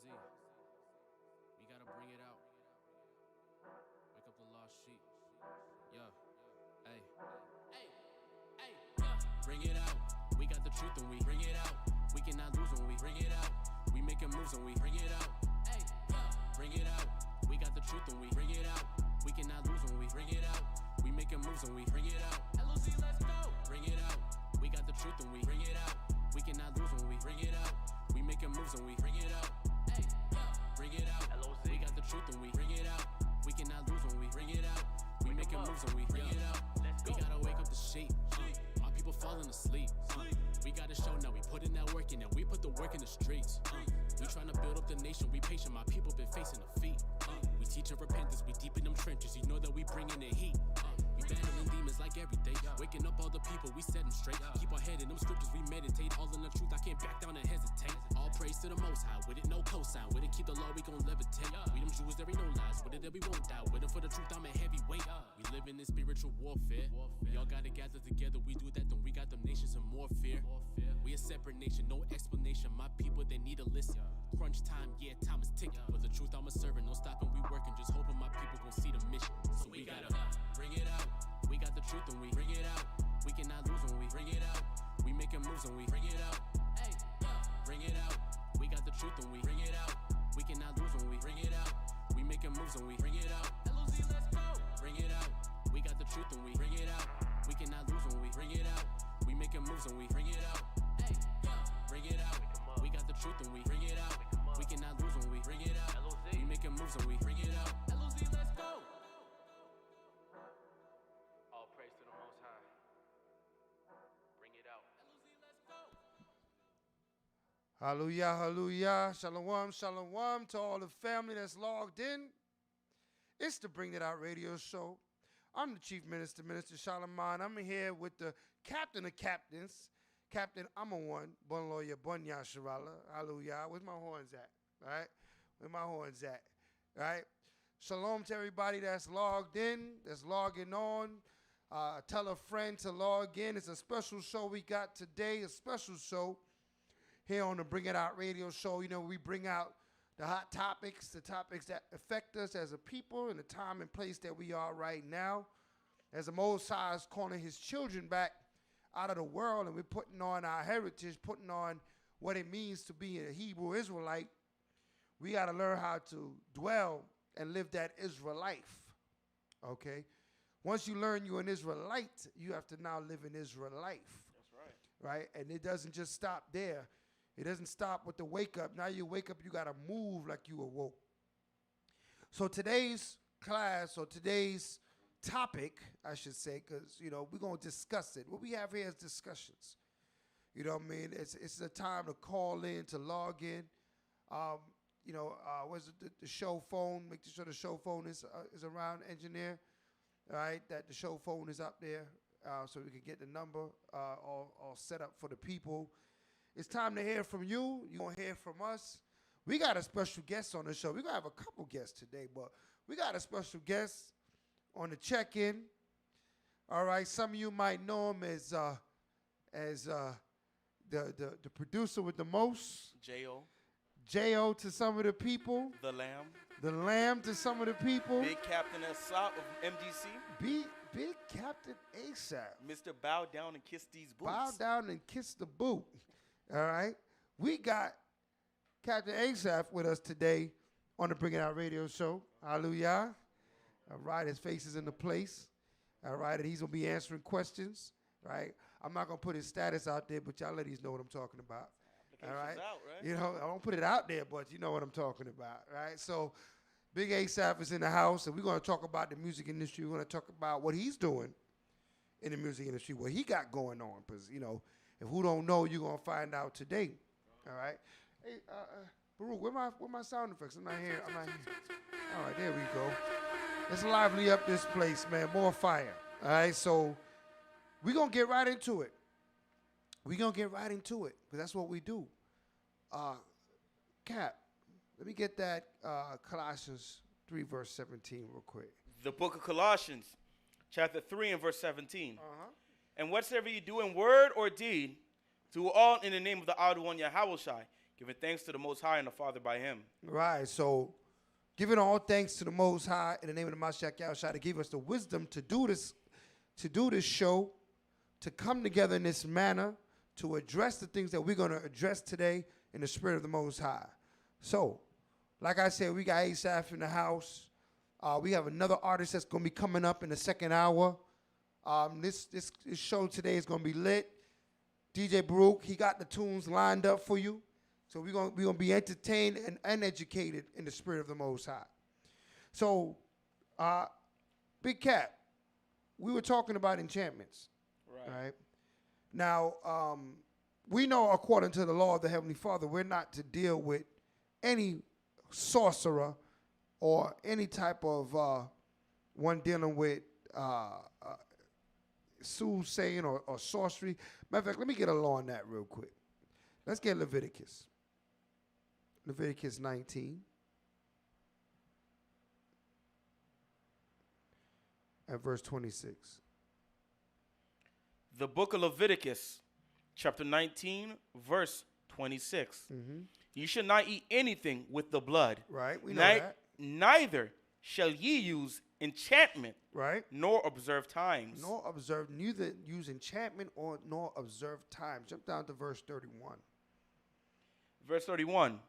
LOZ. We gotta bring it out. Wake up the lost sheep. Yeah. Hey. Hey. Yeah. Bring it out. We got the truth and we bring it out. We cannot lose when we bring it out. We making moves and we bring it out. Hey. Yeah. Bring it out. We got the truth and we bring it out. We cannot lose when we bring it out. We making moves and we bring it out. LOZ, let's go. Bring it out. We got the truth and we bring it out. We cannot lose when we bring it out. We making moves and we bring it out. Hey, yeah. Bring it out. LOZ. We got the truth and we bring it out. We cannot lose when we bring it out. We making moves and we bring it out. We gotta wake up the sheep. My people falling asleep. We gotta show now. We put in that work in and we put the work in the streets. We trying to build up the nation. We patient. My people been facing defeat. We teaching repentance. We deep in them trenches. You know that we bringing the heat. We battling demons like every day. Waking up all the people, we set them straight. Keep our head in them scriptures, we meditate. All in the truth, I can't back down and hesitate. All praise to the Most High, with it no cosign. With it keep the law, we gon' levitate. We them Jews, there ain't no lies. With it that we won't die. With it for the truth, I'm a heavyweight. We live in this spiritual warfare. We all gotta gather together, we do that, then we got them nations in more fear. We a separate nation, no explanation. My people, they need to listen. Crunch time, yeah, time is ticking. For the truth, I'm a servant, no stopping, we working. Just hoping my people gon' see the mission. So we gotta bring it out. We got the truth and we bring it out. We cannot lose when we bring it out. We making moves and we bring it out. Hey, yeah. Bring it out. We got the truth and we bring it out. We cannot lose when we bring it out. We making moves and we bring it out. LOZ, let's go. Bring it out. We got the truth and we bring it out. We cannot lose when we bring it out. We making moves and we bring it out. Hey, yeah. Bring it out. We got the truth and we bring it out. We cannot lose when we bring it out. We making moves and we bring it out. LOZ, let's go. All praise to the Most High. Bring it out. LOZ, let's go. Hallelujah, hallelujah. Shalom, shalom to all the family that's logged in. It's the Bring It Out radio show. I'm the Chief Minister, Minister Shalaman. I'm here with the captain of captains, Captain I'm-a-one, Bun Lawyer Bun Yasharala. Hallelujah. Where's my horns at? All right? Where my horns at? All right? Shalom to everybody that's logged in, that's logging on. Tell a friend to log in. It's a special show we got today, a special show here on the Bring It Out radio show. You know, we bring out the hot topics, the topics that affect us as a people in the time and place that we are right now. As the Most High is calling his children back out of the world, and we're putting on our heritage, putting on what it means to be a Hebrew Israelite, we got to learn how to dwell and live that Israel life, okay? Once you learn you're an Israelite, you have to now live an Israel life. That's right. Right? And it doesn't just stop there. It doesn't stop with the wake up. Now you wake up, you got to move like you awoke. So today's class, or today's topic, I should say, because, you know, we're going to discuss it. What we have here is discussions. You know what I mean? It's a time to call in, to log in. Where's the show phone? Make sure the show phone is around, engineer. All right, that the show phone is up there so we can get the number all set up for the people. It's time to hear from you. You're going to hear from us. We got a special guest on the show. We're going to have a couple guests today, but we got a special guest on the check-in. All right, some of you might know him as the producer with the most. J.O. J.O. to some of the people. The Lamb. The Lamb to some of the people. Big Captain Asap of MDC. Big Captain ASAP. Mr. Bow Down and Kiss These Boots. Bow down and kiss the boot. All right. We got Captain ASAP with us today on the Bring It Out radio show. Hallelujah. All right. His face is in the place. All right. And he's going to be answering questions. Right. I'm not going to put his status out there, but y'all ladies know what I'm talking about. All right. Out, right? You know, I don't put it out there, but you know what I'm talking about. Right. So Big ASAP is in the house, and we're going to talk about the music industry. We're going to talk about what he's doing in the music industry, what he got going on. Because, you know, if who don't know, you're going to find out today. All right? Hey, Brew, where my sound effects? I'm not here. All right, there we go. Let's lively up this place, man. More fire. All right? So we're going to get right into it. Because that's what we do. Cap. Let me get that Colossians 3, verse 17 real quick. The book of Colossians, chapter 3 and verse 17. Uh-huh. And whatsoever you do in word or deed, do all in the name of the Outer One, Yahushai, giving thanks to the Most High and the Father by him. Right. So, giving all thanks to the Most High in the name of the Mashiach Yahushua to give us the wisdom to do this show, to come together in this manner, to address the things that we're going to address today in the spirit of the Most High. So, like I said, we got Asaph in the house. We have another artist that's going to be coming up in the second hour. This show today is going to be lit. DJ Brew, he got the tunes lined up for you. So we're gonna be entertained and educated in the spirit of the Most High. So, Big Cat, we were talking about enchantments. Right? Now, we know according to the law of the Heavenly Father, we're not to deal with any sorcerer or any type of one dealing with soothsaying or sorcery. Matter of fact, let me get a law on that real quick. Let's get Leviticus. Leviticus 19. At verse 26. The book of Leviticus, chapter 19, verse 26. Mm-hmm. You shall not eat anything with the blood. Right, we know that. Neither shall ye use enchantment, right, nor observe times. Neither use enchantment nor observe times. Jump down to verse 31. Verse 31.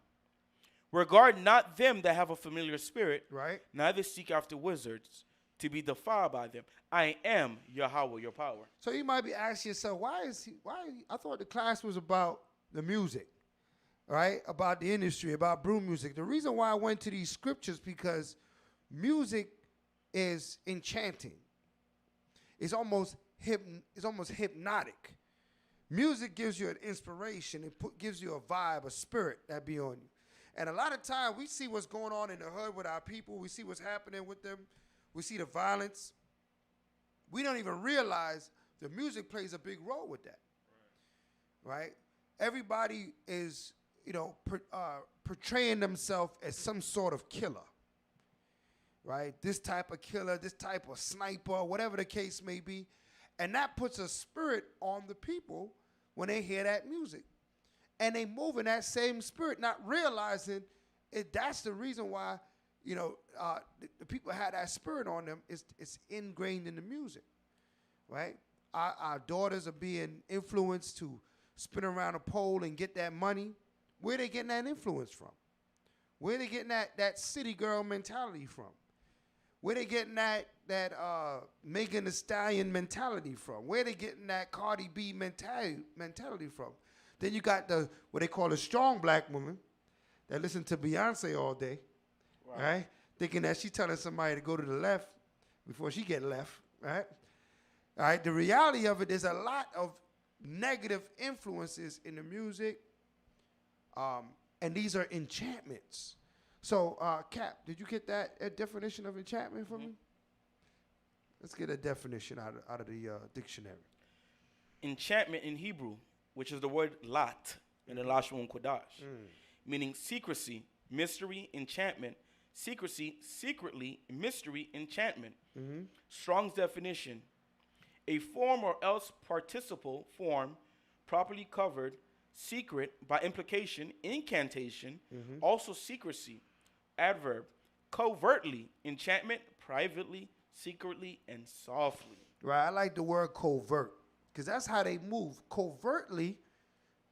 Regard not them that have a familiar spirit, right, neither seek after wizards to be defiled by them. I am Yahweh, your power. So you might be asking yourself, why I thought the class was about the music, right? About the industry, about brew music. The reason why I went to these scriptures because music is enchanting. It's almost hypnotic. Music gives you an inspiration. It gives you a vibe, a spirit that be on you. And a lot of time we see what's going on in the hood with our people. We see what's happening with them. We see the violence. We don't even realize the music plays a big role with that. Right? Everybody is, portraying themselves as some sort of killer. Right? This type of killer, this type of sniper, whatever the case may be. And that puts a spirit on the people when they hear that music. And they move in that same spirit, not realizing that's the reason why, the people had that spirit on them. It's ingrained in the music, right? Our daughters are being influenced to spin around a pole and get that money. Where are they getting that influence from? Where are they getting that city girl mentality from? Where they getting that Megan Thee Stallion mentality from? Where they getting that Cardi B mentality from? Then you got what they call a strong black woman that listen to Beyonce all day, right? Thinking that she's telling somebody to go to the left before she get left, right? All right, the reality of it, there's a lot of negative influences in the music, and these are enchantments. So, Cap, did you get that definition of enchantment for me? Let's get a definition out of the dictionary. Enchantment in Hebrew, which is the word lat in the Lashon Kodash, meaning secrecy, mystery, enchantment, secrecy, secretly, mystery, enchantment. Mm-hmm. Strong's definition, a form or else participle form, properly covered, secret, by implication, incantation, also secrecy, adverb, covertly, enchantment, privately, secretly, and softly. Right, I like the word covert because that's how they move. Covertly,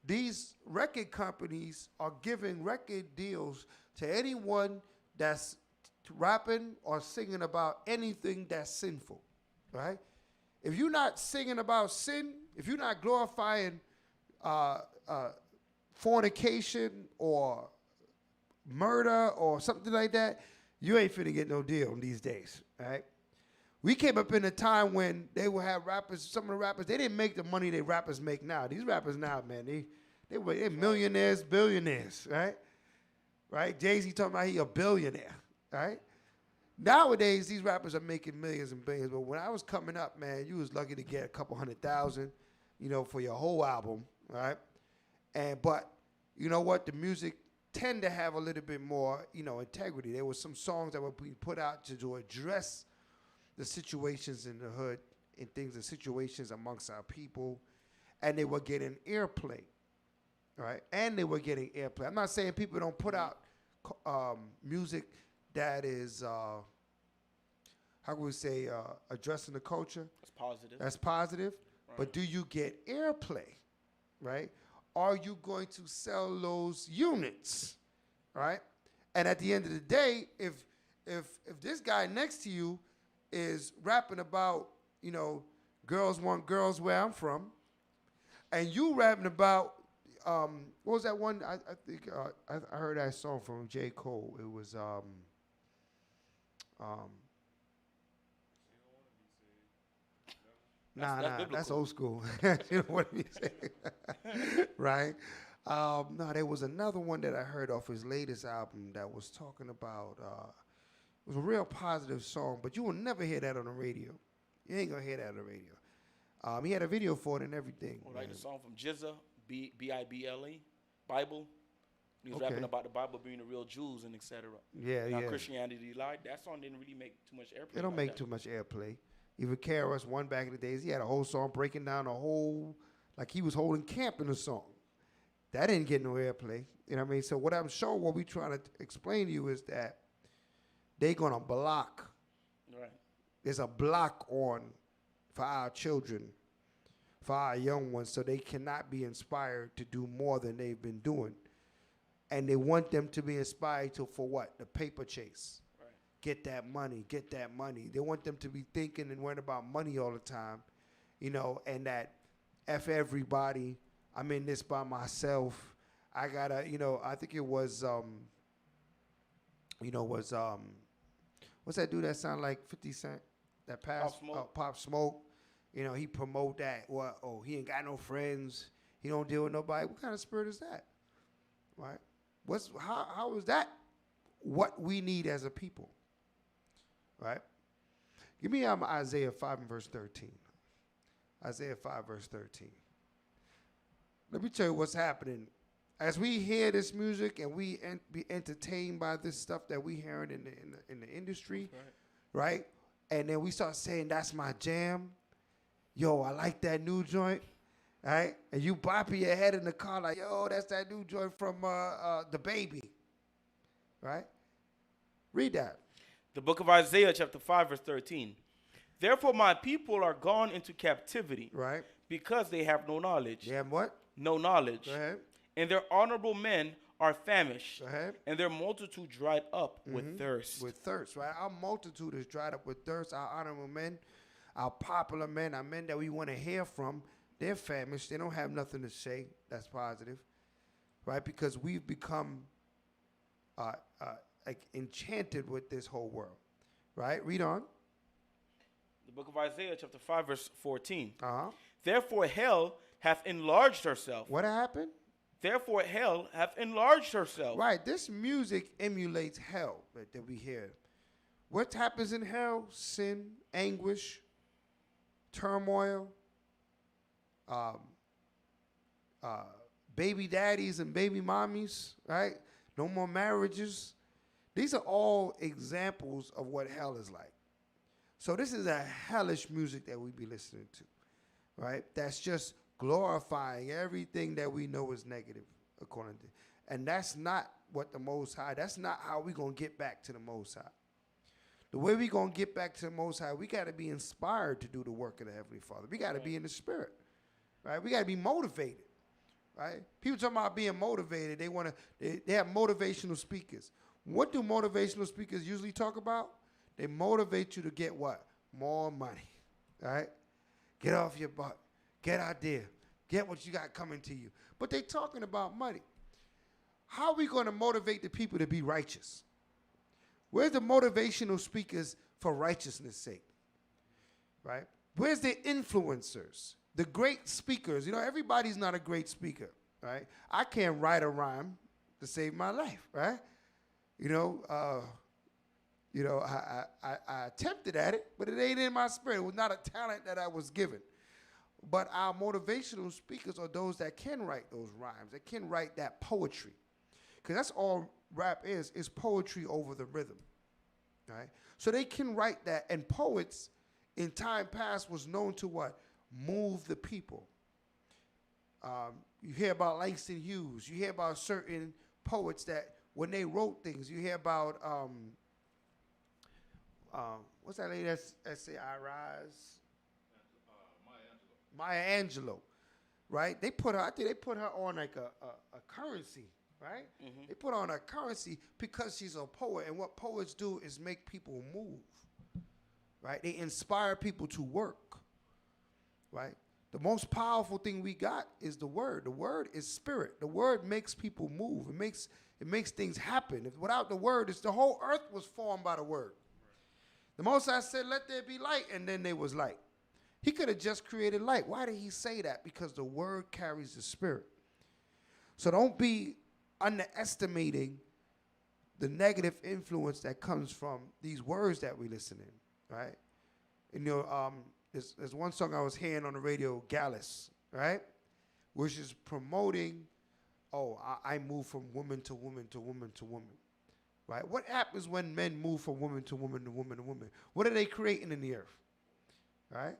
these record companies are giving record deals to anyone that's rapping or singing about anything that's sinful, right? If you're not singing about sin, if you're not glorifying fornication or murder or something like that, you ain't finna get no deal these days, right? We came up in a time when they would have rappers, some of the rappers, they didn't make the money they rappers make now. These rappers now, man, they're millionaires, billionaires, right? Right? Jay-Z talking about he a billionaire, right? Nowadays, these rappers are making millions and billions, but when I was coming up, man, you was lucky to get a couple $100,000, for your whole album, right? But you know what? The music tend to have a little bit more, integrity. There were some songs that would be put out to address the situations in the hood and things and situations amongst our people, and they were getting airplay. right? And they were getting airplay. I'm not saying people don't put out music that is, how can we say, addressing the culture. That's positive. That's positive. Right. But do you get airplay, right? Are you going to sell those units, right? And at the end of the day, if this guy next to you is rapping about, girls want girls where I'm from, and you rapping about, what was that one? I think I heard that song from J. Cole. It was that's old school. You know what I'm saying? Right? No, there was another one that I heard off his latest album that was talking about, it was a real positive song, but you will never hear that on the radio. You ain't going to hear that on the radio. He had a video for it and everything. Well, like the song from Jizza, B-I-B-L-E, Bible. He was rapping about the Bible being the real Jews and etc. Yeah, now yeah. Christianity lied. That song didn't really make too much airplay. It don't make too much airplay. Even KRS-One back in the days, he had a whole song breaking down a whole, like he was holding camp in the song. That didn't get no airplay. You know what I mean? So what we trying to explain to you is that they gonna block. Right. There's a block on for our children, for our young ones, so they cannot be inspired to do more than they've been doing. And they want them to be inspired for what? The paper chase. Right. Get that money, get that money. They want them to be thinking and worrying about money all the time, and that F everybody, I'm in this by myself. I gotta, I think it was, what's that dude that sound like 50 Cent? That passed? Pop Smoke. He promote that. He ain't got no friends. He don't deal with nobody. What kind of spirit is that? Right? How is that what we need as a people? Right? Give me Isaiah 5 and verse 13. Isaiah 5 verse 13. Let me tell you what's happening. As we hear this music and we be entertained by this stuff that we hearing in the industry, right? And then we start saying, that's my jam. Yo, I like that new joint, right? And you bopping your head in the car like, yo, that's that new joint from The Baby, right? Read that. The book of Isaiah, chapter 5, verse 13. Therefore my people are gone into captivity, right? Because they have no knowledge. They have what? No knowledge. Go ahead. And their honorable men are famished. Go ahead. And their multitude dried up with thirst. With thirst, right? Our multitude is dried up with thirst. Our honorable men, our popular men, our men that we want to hear from, they're famished. They don't have nothing to say. That's positive, right? Because we've become like enchanted with this whole world, right? Read on. The book of Isaiah, chapter 5, verse 14. Therefore hell hath enlarged herself. What happened? Therefore hell hath enlarged herself. Right. This music emulates hell that we hear. What happens in hell? Sin, anguish, turmoil, baby daddies and baby mommies, right? No more marriages. These are all examples of what hell is like. So this is a hellish music that we be listening to, right? That's just glorifying everything that we know is negative, according to. And that's not what the Most High, that's not how we're going to get back to the Most High. The way we're going to get back to the Most High, we got to be inspired to do the work of the Heavenly Father. We got to be in the spirit, right? We got to be motivated, right? People talking about being motivated. They have motivational speakers. What do motivational speakers usually talk about? They motivate you to get what? More money, right? Get off your butt. Get out there. Get what you got coming to you. But they talking about money. How are we going to motivate the people to be righteous? Where's the motivational speakers for righteousness' sake? Right? Where's the influencers? The great speakers. Everybody's not a great speaker, right? I can't write a rhyme to save my life, right? I attempted at it, but it ain't in my spirit. It was not a talent that I was given. But our motivational speakers are those that can write those rhymes, that can write that poetry. Because that's all rap is poetry over the rhythm, right? So they can write that. And poets in time past was known to what? Move the people. You hear about Langston Hughes. You hear about certain poets that when they wrote things, you hear about what's that lady that say I Rise? Maya Angelou, right? They put her. I think they put her on like a currency, right? Mm-hmm. They put her on a currency because she's a poet, and what poets do is make people move, right? They inspire people to work, right? The most powerful thing we got is the word. The word is spirit. The word makes people move. It makes things happen. If without the word, it's the whole earth was formed by the word. The Most High said, "Let there be light," and then there was light. He could have just created light. Why did he say that? Because the word carries the spirit. So don't be underestimating the negative influence that comes from these words that we listen in, right? And, there's one song I was hearing on the radio, Gallus, right? Which is promoting, I move from woman to woman to woman to woman, right? What happens when men move from woman to woman to woman to woman? What are they creating in the earth, right?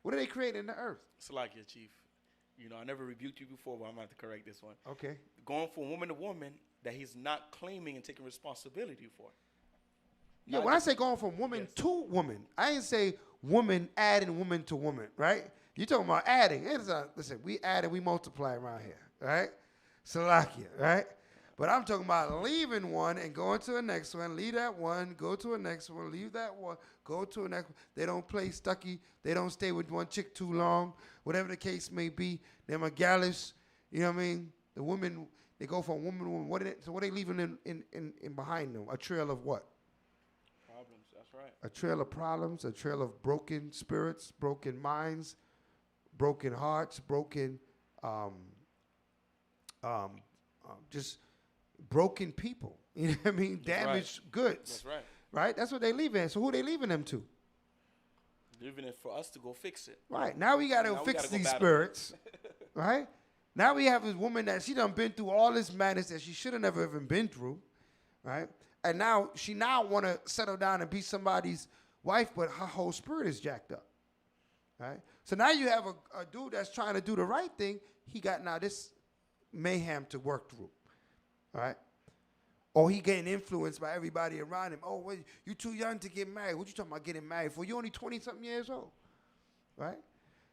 What are they creating in the earth? It's like your chief. I never rebuked you before, but I'm going to have to correct this one. Okay. Going from woman to woman that he's not claiming and taking responsibility for. Yeah, when I say going from woman to woman, I ain't say woman adding woman to woman, right? You're talking about adding. Listen, we add and we multiply around here, right? Salakia, right? But I'm talking about leaving one and going to the next one, leave that one, go to the next one, leave that one, go to the next one. They don't play stucky. They don't stay with one chick too long, whatever the case may be. They're gallus, you know what I mean? The women, they go from woman to woman. What are they leaving in behind them? A trail of what? Problems, that's right. A trail of problems, a trail of broken spirits, broken minds, broken hearts, broken, just broken people. You know what I mean? That's Damaged right. goods. That's right. Right? That's what they leaving. So who they leaving them to? Leaving it for us to go fix it. Right. Now we got to fix these spirits. Right? Now we have this woman that she done been through all this madness that she should have never even been through. Right? And now she want to settle down and be somebody's wife, but her whole spirit is jacked up. Right? So now you have a dude that's trying to do the right thing. He got now this mayhem to work through. Right? Or he getting influenced by everybody around him. Oh, well, you too young to get married. What you talking about getting married for? You only 20-something years old. Right?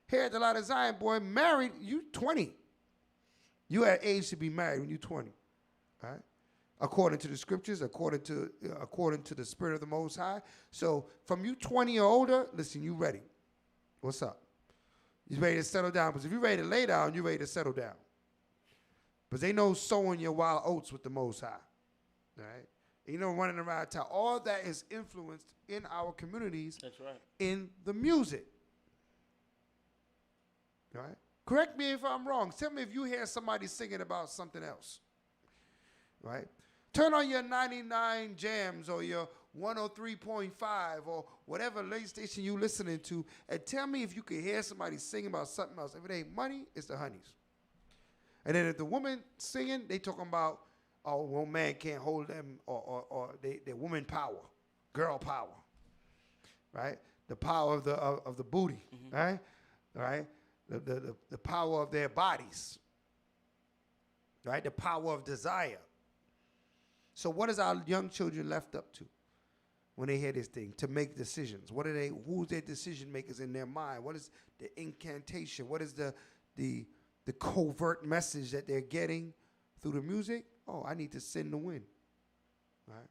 Here at the Lot of Zion, boy, married, you 20. You at age to be married when you 20. Right? According to the scriptures, according to the spirit of the Most High. So from you 20 or older, listen, you ready. What's up? You ready to settle down? Because if you're ready to lay down, you're ready to settle down. But they know sowing your wild oats with the Most High. Right? Running around town. All that is influenced in our communities. That's right. In the music. Right? Correct me if I'm wrong. Tell me if you hear somebody singing about something else. Right? Turn on your 99 jams or your 103.5 or whatever late station you listening to and tell me if you can hear somebody singing about something else. If it ain't money, it's the honeys. And then if the woman singing, they talking about, oh, well, man can't hold them or they woman power, girl power, right? The power of the booty, mm-hmm. right? All right? The power of their bodies, right? The power of desire. So what is our young children left up to when they hear this thing? To make decisions. Who's their decision makers in their mind? What is the incantation? What is the covert message that they're getting through the music? Oh, I need to sin to win. Right?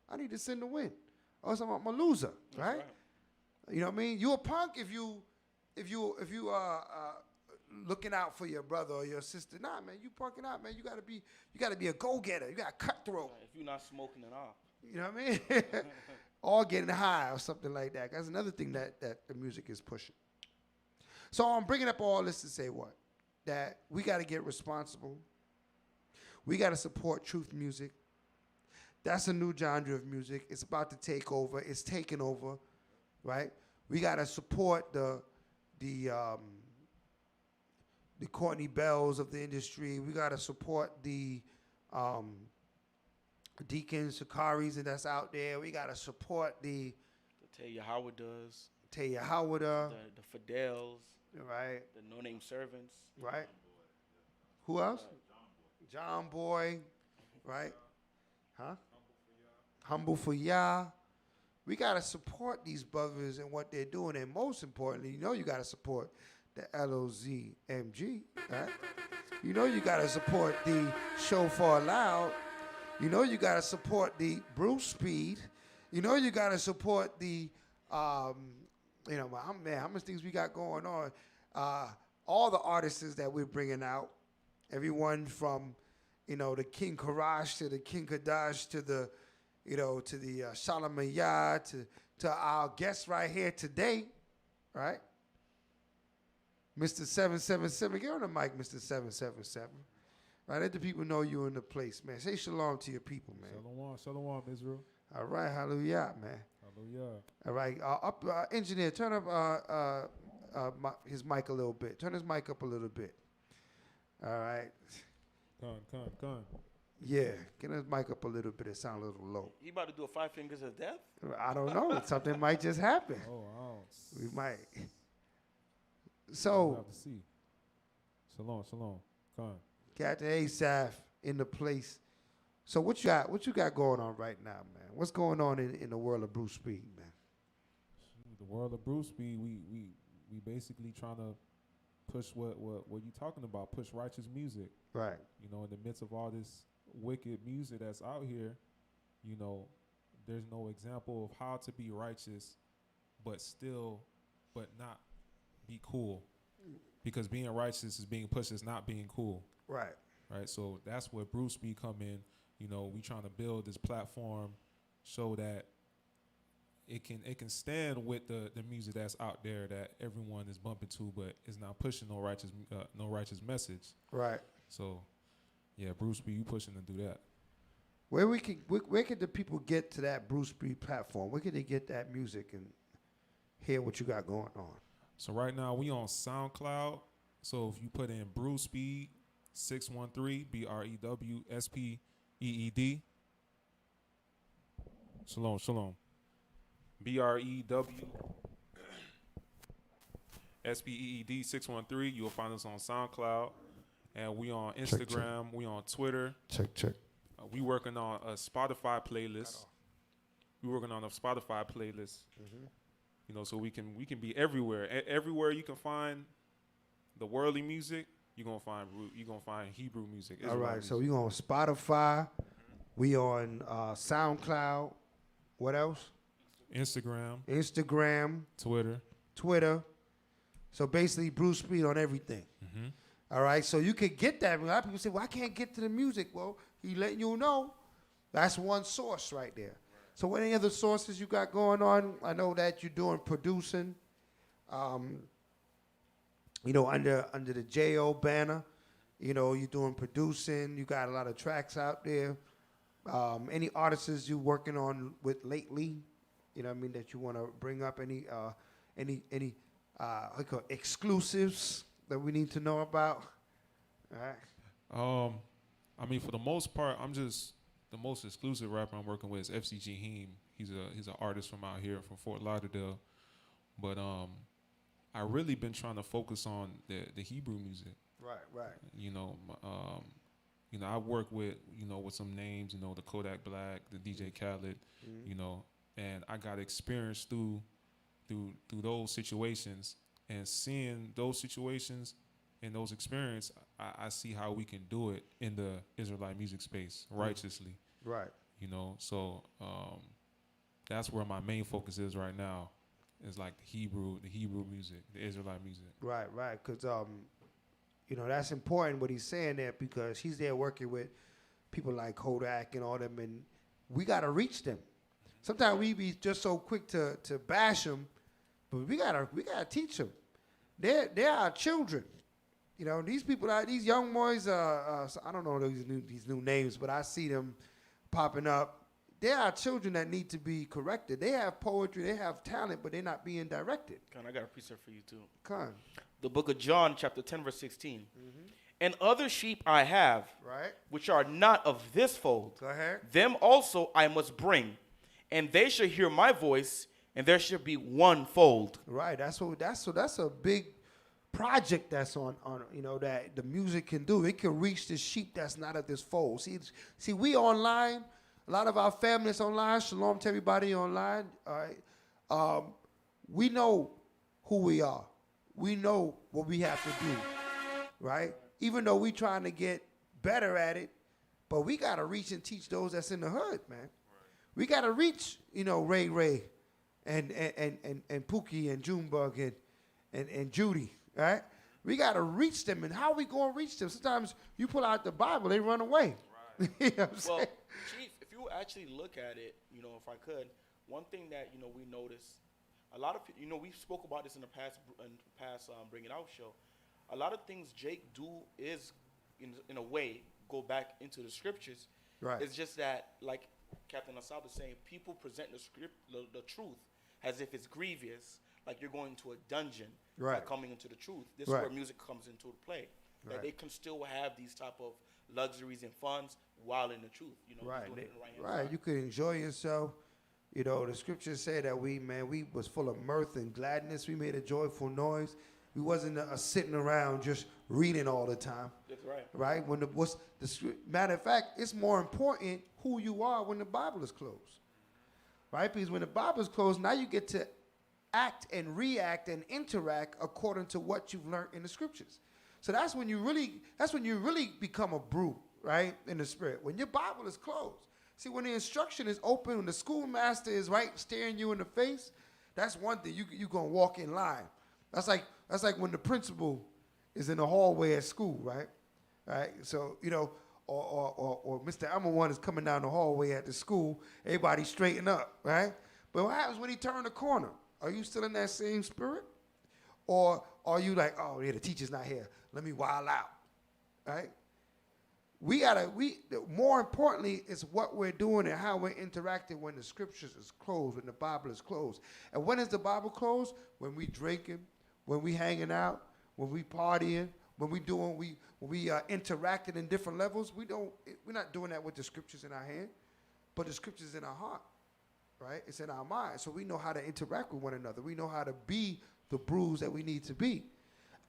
I need to sin to win. Or I'm a loser, right? You know what I mean? You a punk if you looking out for your brother or your sister. Nah, man, you punking out, man. You gotta be a go-getter. You gotta cutthroat. If you're not smoking it off. You know what I mean? Or getting high or something like that. That's another thing that the music is pushing. So I'm bringing up all this to say what? That we got to get responsible. We got to support truth music. That's a new genre of music. It's about to take over. It's taking over, right? We got to support the Courtney Bells of the industry. We got to support the Deacons, Sakaris, and that's out there. We got to support the Taya Howard does. Taya Howard. The Fidels. Right. The no-name servants. Right. Who else? John Boy, right? Huh? Humble for Yah. We got to support these brothers and what they're doing. And most importantly, you got to support the LOZMG, right? You got to support the Shofar Loud. You got to support the Brew Speed. You got to support the, how much things we got going on. All the artists that we're bringing out. Everyone from, the King Karash to the King Kadash to the, to the Shalamaya to our guest right here today, right? Mr. 777, get on the mic, Mr. 777. Right, let the people know you're in the place, man. Say shalom to your people, man. Shalom, Israel. All right, hallelujah, man. Hallelujah. All right, engineer, turn up his mic a little bit. Turn his mic up a little bit. All right. Con. Yeah, get his mic up a little bit. It sounds a little low. You about to do a 5 fingers of death? I don't know. Something might just happen. Oh, We might. we'll So, have to see. Shalom. Con. Captain Asaph in the place. So what you got going on right now, man? What's going on in the world of Bruce Speed, man? The world of Brew Speed, we basically trying to push what you talking about, push righteous music. Right. In the midst of all this wicked music that's out here, there's no example of how to be righteous, but not be cool. Because being righteous is being pushed as not being cool. Right. Right. So that's where Brew Speed come in. We trying to build this platform, show that it can stand with the music that's out there that everyone is bumping to, but it's not pushing no righteous message. Right. So, yeah, Brew Speed, you pushing to do that. Where could the people get to that Bruce Speed platform? Where could they get that music and hear what you got going on? So right now we on SoundCloud. So if you put in Brew Speed 613 BREWSPEED. Shalom. BREWSPEED 613. You'll find us on SoundCloud, and we on Instagram. Check. We on Twitter. Check. We working on a Spotify playlist. Mm-hmm. So we can be everywhere. Everywhere you can find the worldly music, you're gonna find Hebrew music. All right, music. so we on Spotify, we on SoundCloud. What else? Instagram, Twitter. So basically, Bruce Speed on everything. Mm-hmm. All right, so you could get that. A lot of people say, "Well, I can't get to the music." Well, he letting you know that's one source right there. So what any other sources you got going on? I know that you're doing producing, under the J.O. banner. You're doing producing. You got a lot of tracks out there. Any artists you working on with lately? That you want to bring up? Any exclusives that we need to know about? All right. For the most part, the most exclusive rapper I'm working with is FCG Heem. He's an artist from out here, from Fort Lauderdale. But I really been trying to focus on the Hebrew music. Right. I work with some names, the Kodak Black, the DJ Khaled, Mm-hmm. And I got experience through those situations, and seeing those situations and those experiences, I see how we can do it in the Israelite music space righteously. Right. So that's where my main focus is right now. Is like the Hebrew music, the Israelite music. Right. Because that's important what he's saying there, because he's there working with people like Kodak and all them, and we got to reach them. Sometimes we be just so quick to bash them, but we gotta teach them. They're our children. These people, these young boys. I don't know these new names, but I see them popping up. They're our children that need to be corrected. They have poetry, they have talent, but they're not being directed. I got a precept for you too. Con. The book of John, chapter 10, verse 16. Mm-hmm. And other sheep I have, Right. which are not of this fold. Go ahead. Them also I must bring, and they shall hear my voice, and there shall be one fold. Right. That's a big project that's on that the music can do. It can reach the sheep that's not of this fold. See, we online. A lot of our family is online. Shalom to everybody online. All right, we know who we are. We know what we have to do, right? Even though we trying to get better at it, but we gotta reach and teach those that's in the hood, man. Right. We gotta reach, Ray and Pookie and Junebug and Judy, right? We gotta reach them, and how we gonna reach them? Sometimes you pull out the Bible, they run away. Right. You know what I'm saying? Chief, if you actually look at it, if I could, one thing that we notice, a lot of we spoke about this in the past Bring It Out show. A lot of things Jake do is, in a way, go back into the scriptures. Right. It's just that, like Captain Asad was saying, people present the truth as if it's grievous, like you're going to a dungeon, right, by coming into the truth. This is where music comes into play. That they can still have these type of luxuries and funds while in the truth. Right. You could enjoy yourself. The scriptures say that we was full of mirth and gladness. We made a joyful noise. We wasn't sitting around just reading all the time. That's right. Right? Matter of fact, it's more important who you are when the Bible is closed. Right? Because when the Bible is closed, now you get to act and react and interact according to what you've learned in the scriptures. So that's when you really become a brew, right, in the spirit. When your Bible is closed. See, when the instruction is open, when the schoolmaster is staring you in the face, that's one thing. You gonna walk in line. That's like when the principal is in the hallway at school, right? Right. So or Mr. Emma one is coming down the hallway at the school. Everybody straighten up, right? But what happens when he turn the corner? Are you still in that same spirit, or are you like, oh yeah, the teacher's not here, let me wild out, right? More importantly, is what we're doing and how we're interacting when the scriptures is closed, when the Bible is closed. And when is the Bible closed? When we drinking, when we hanging out, when we partying, when we interacting in different levels. We're not doing that with the scriptures in our hand, but the scriptures in our heart, right? It's in our mind. So we know how to interact with one another. We know how to be the brews that we need to be.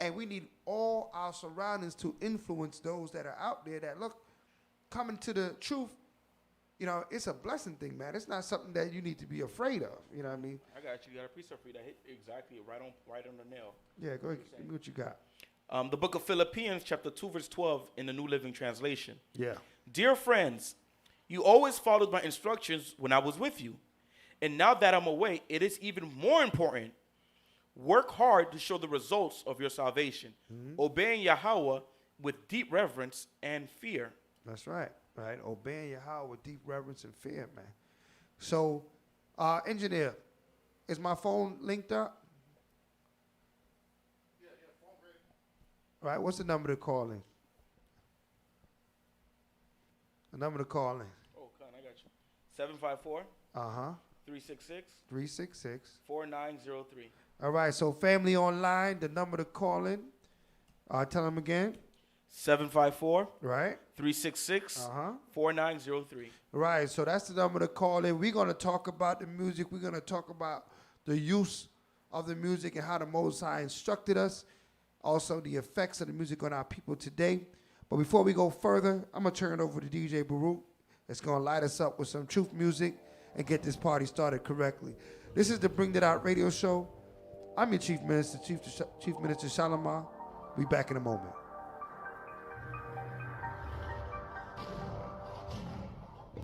And we need all our surroundings to influence those that are out there that coming to the truth. It's a blessing thing, man. It's not something that you need to be afraid of. You know what I mean? I got you. You got a precept for you that hit exactly right on the nail. Yeah, go ahead. Give me what you got. The book of Philippians, chapter 2, verse 12, in the New Living Translation. Yeah. Dear friends, you always followed my instructions when I was with you. And now that I'm away, it is even more important. Work hard to show the results of your salvation, obeying Yahweh with deep reverence and fear. That's right, right? Obeying Yahweh with deep reverence and fear, man. So, engineer, is my phone linked up? Yeah, phone ready. All right, what's the number to call in? The number to call in. Oh, Con, I got you. 754. 366. 366. 4903. All right, so family online, the number to call in. Tell them again. 754. Right. 366. 4903. Right, so that's the number to call in. We're going to talk about the music. We're going to talk about the use of the music and how the Most High instructed us. Also, the effects of the music on our people today. But before we go further, I'm going to turn it over to DJ Brew. It's going to light us up with some truth music and get this party started correctly. This is the Bring That Out radio show. I'm your Chief Minister, Chief Minister Shalimar. Be back in a moment.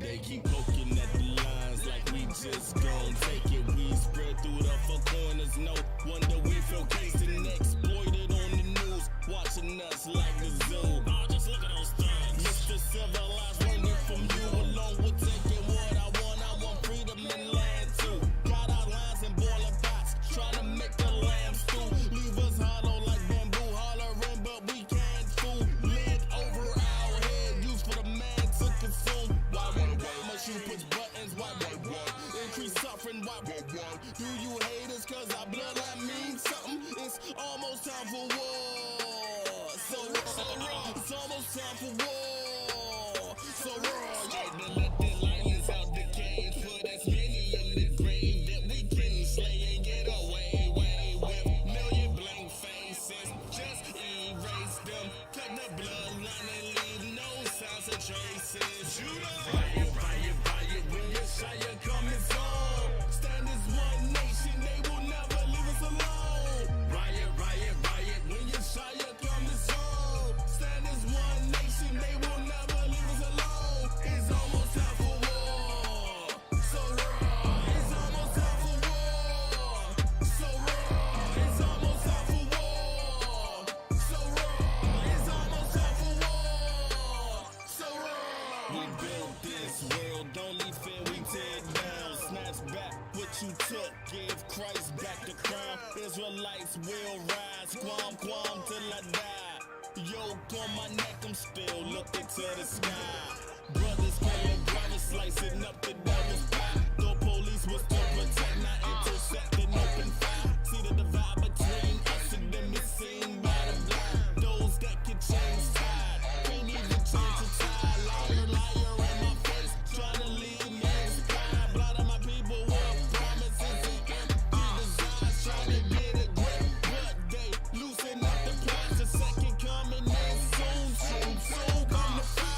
They keep poking at the lines like we just gon' take it. We spread through the four corners, no wonder we feel cased and exploited on the news. Watching us like the zoo. Oh, just look at those thugs. Mr. Civilized, learning from you along with taking what I want freedom and land too. Got our lines and boiling pots, trying to make the lamb stew. Leave us hollow like bamboo, hollering, but we can't fool. Lid over our head, used for the man to consume. Why my shoe push buttons? Why? Increase suffering? Why? Do you hate us cause our bloodline means something? It's almost time for war. So it's almost time for war. Riot, riot, riot, when Yeshaya comes home. Stand as one nation, they will never leave us alone. Riot, riot, riot, when Yeshaya comes home. Stand as one nation, they will never leave us alone. It's almost time for war. So raw, it's almost time for war. So raw, it's almost time for war. So raw, it's almost time for war. So raw. We built this world, don't leave fear, we tear it down. Snatch back what you took, give Christ back the crown. Israelites will rise, quam, quam till I die. Yoke on my neck, I'm still looking to the sky. Brothers killing brothers, slicing up the devil's pie. The police was to protect, not intercept and open fire. See the divide between us and them is seen by the blind. Those that can change tide, can't even change the tide. Liar, liar in my face, trying to lead me inspired. Blood of my people with promises and empty desires. Trying to get a grip, but they loosen up the plots. The second coming in soon, soon, soon come the fire.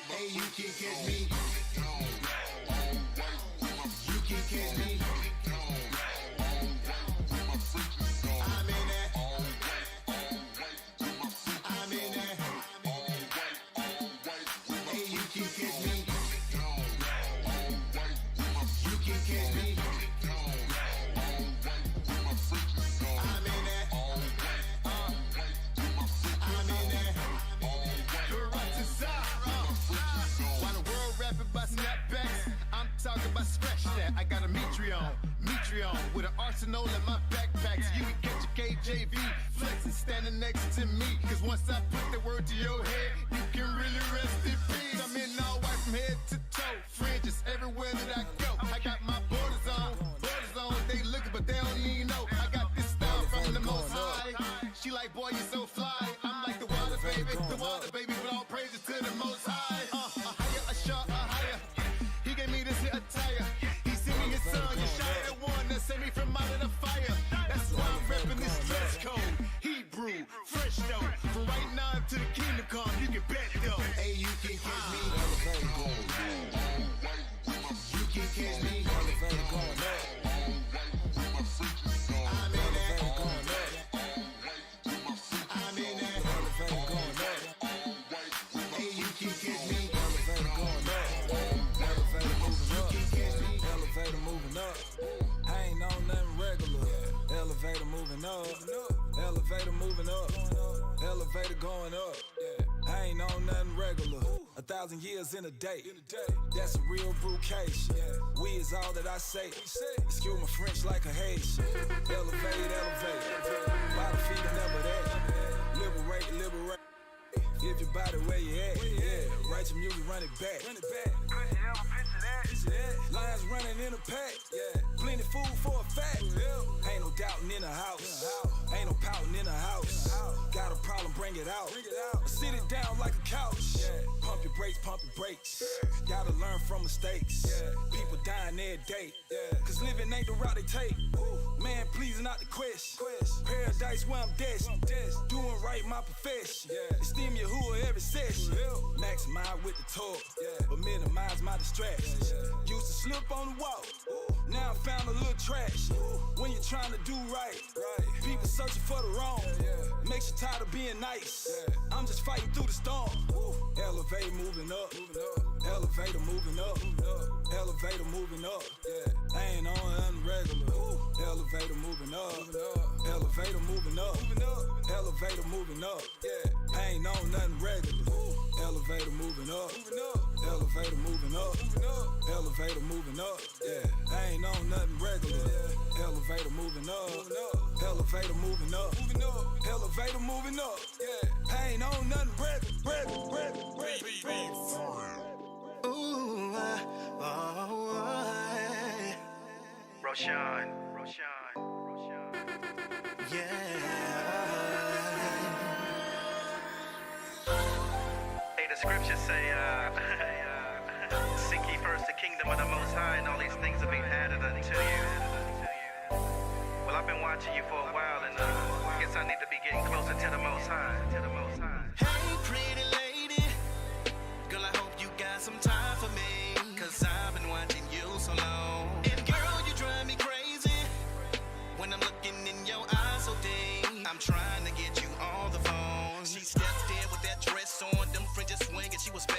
Hey, you can catch me. You can catch me. I'm in that. I'm in that. Hey, you can catch me. You can catch me. I'm in that. I'm in that. While the world rapping about snapbacks, I'm talking about scratch that. I got a Metreon with an arsenal in my backpack. So you can catch a KJV flexing standing next to me. Cause once I put the word to your head, you can really rest in peace. I'm in all white from head to toe, fringes everywhere that I go. I got my borders on, they looking but they don't even know. I got this style from the most high. She like, boy, you so fly. I'm like the water baby, but all praises to the most high. A higher, a sharp, a higher. He gave me this here attire. He sent me his son, Yeshaya, the one that saved me from out of the fire. That's why I'm repping this dress code. Hebrew, fresh though. From right now to the kingdom come, you can bet though. Hey, you can catch me. You can catch me. I'm in that. I'm in that. Hey, you can catch me. Elevator moving up. I ain't on nothing regular. Elevator moving up. Elevator moving up. Elevator going up. I ain't on nothing regular. 1,000 years in a day. That's a real brew case. We is all that I say. Excuse my French like a Haitian. Elevate, elevate. Body feet are never that. Liberate, liberate. Give your body where you at. Yeah. Write your music, run it back. Could you ever picture that? Lions running in a pack. Yeah. Plenty food for a fact. Ain't no doubting in the house. Ain't no pouting in the house. Got a problem, bring it out. Sit it down like a couch. Pump your brakes, pump your brakes. Gotta learn from mistakes. People dying every day. Cause living ain't the route they take. Man, please not the quest. Paradise where I'm destined. Doing right my profession. Esteem your who every session. Maximize with the talk, but minimize my distractions. Used to slip on the wall. Now I found a little trash. When you're trying to do right, people searching for the wrong. Makes you tired of being nice. I'm just fighting through the storm. Elevator moving up. Elevator moving up. Elevator moving up. I ain't on unregular. Elevator moving up. Elevator moving up. Elevator moving up. I ain't on nothing regular. Elevator moving up. Elevator moving up. Elevator moving up. I ain't on nothing regular. Elevator moving up. Elevator moving up. Elevator moving up. I ain't on nothing regular. Ooh, Roshan. Yeah. Hey, the scriptures say, seek ye first the kingdom kingdom of the Most High, and all these things will be added unto you. Well, I've been watching you for a while, and I guess I need to be getting closer to the Most High. Hey, pretty lady, girl, I hope you got some time for me, 'cause I've been watching you so long. And girl, you drive me crazy when I'm looking in your eyes so deep. I'm trying to get you on the phone. She stepped in with that dress on, them fringes swinging, she was bad.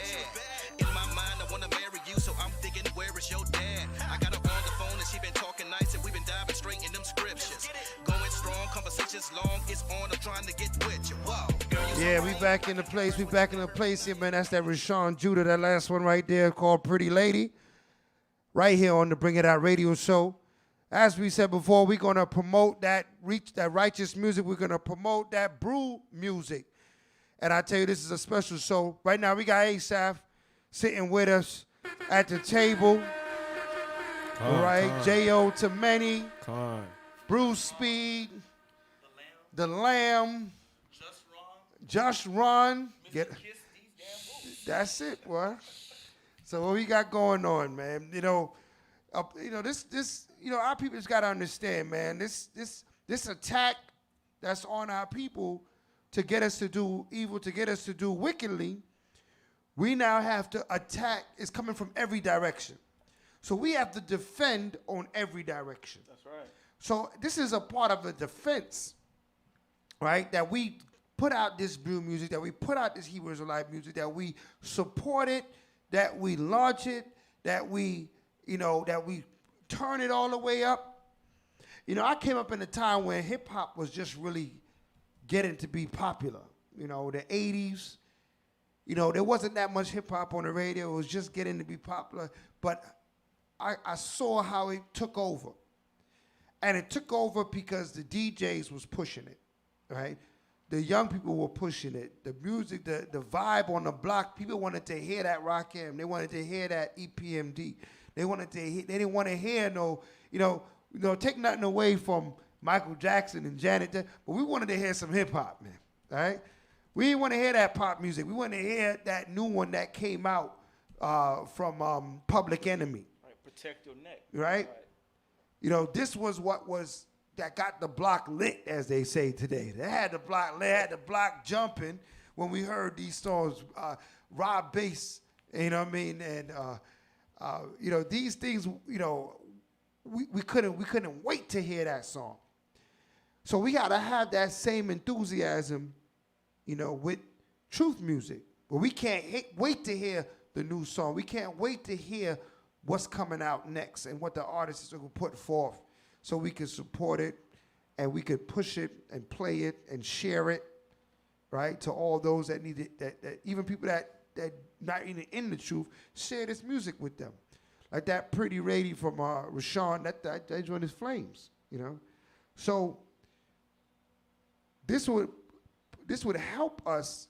In my mind, I wanna marry you, so I'm thinking, where is your dad? I got her on the phone and she been talking nice, and we been diving straight in them scriptures. Going strong, conversations long, it's on, I'm trying to get with you. Whoa. Yeah, we back in the place. We back in the place here, man. That's that Rashawn Judah, that last one right there called Pretty Lady. Right here on the Bring It Out radio show. As we said before, we're going to promote that righteous music. We're going to promote that Brew music. And I tell you, this is a special show. Right now, we got Asaph sitting with us at the table. All right, J.O. to many. Bruce Speed. The Lamb. Just Run. That's it, boy. So what we got going on, man? This our people just gotta understand, man. This attack that's on our people to get us to do evil, to get us to do wickedly, we now have to attack. It's coming from every direction. So we have to defend on every direction. That's right. So this is a part of the defense, right? That we put out this Brew music, that we put out this Hebrew Israelite music, that we support it, that we launch it, that we turn it all the way up. I came up in a time when hip hop was just really getting to be popular. The 80s, there wasn't that much hip hop on the radio. It was just getting to be popular. But I saw how it took over. And it took over because the DJs was pushing it, right? The young people were pushing it. The music, the vibe on the block, people wanted to hear that Rakim. They wanted to hear that EPMD. They didn't want to hear take nothing away from Michael Jackson and Janet, but we wanted to hear some hip hop, man. All right? We didn't want to hear that pop music. We wanted to hear that new one that came out from Public Enemy. Right, protect your neck. Right? This was what was that got the block lit, as they say today. They had the block jumping when we heard these songs, Rob Bass, you know what I mean? And these things, we couldn't wait to hear that song. So we gotta have that same enthusiasm, with truth music. But we can't wait to hear the new song. We can't wait to hear what's coming out next and what the artists are gonna put forth, so we can support it and we could push it and play it and share it, right? To all those that need it, that even people that not even in the truth, share this music with them. Like that Pretty Lady from Rashawn, that joined his flames, So this would help us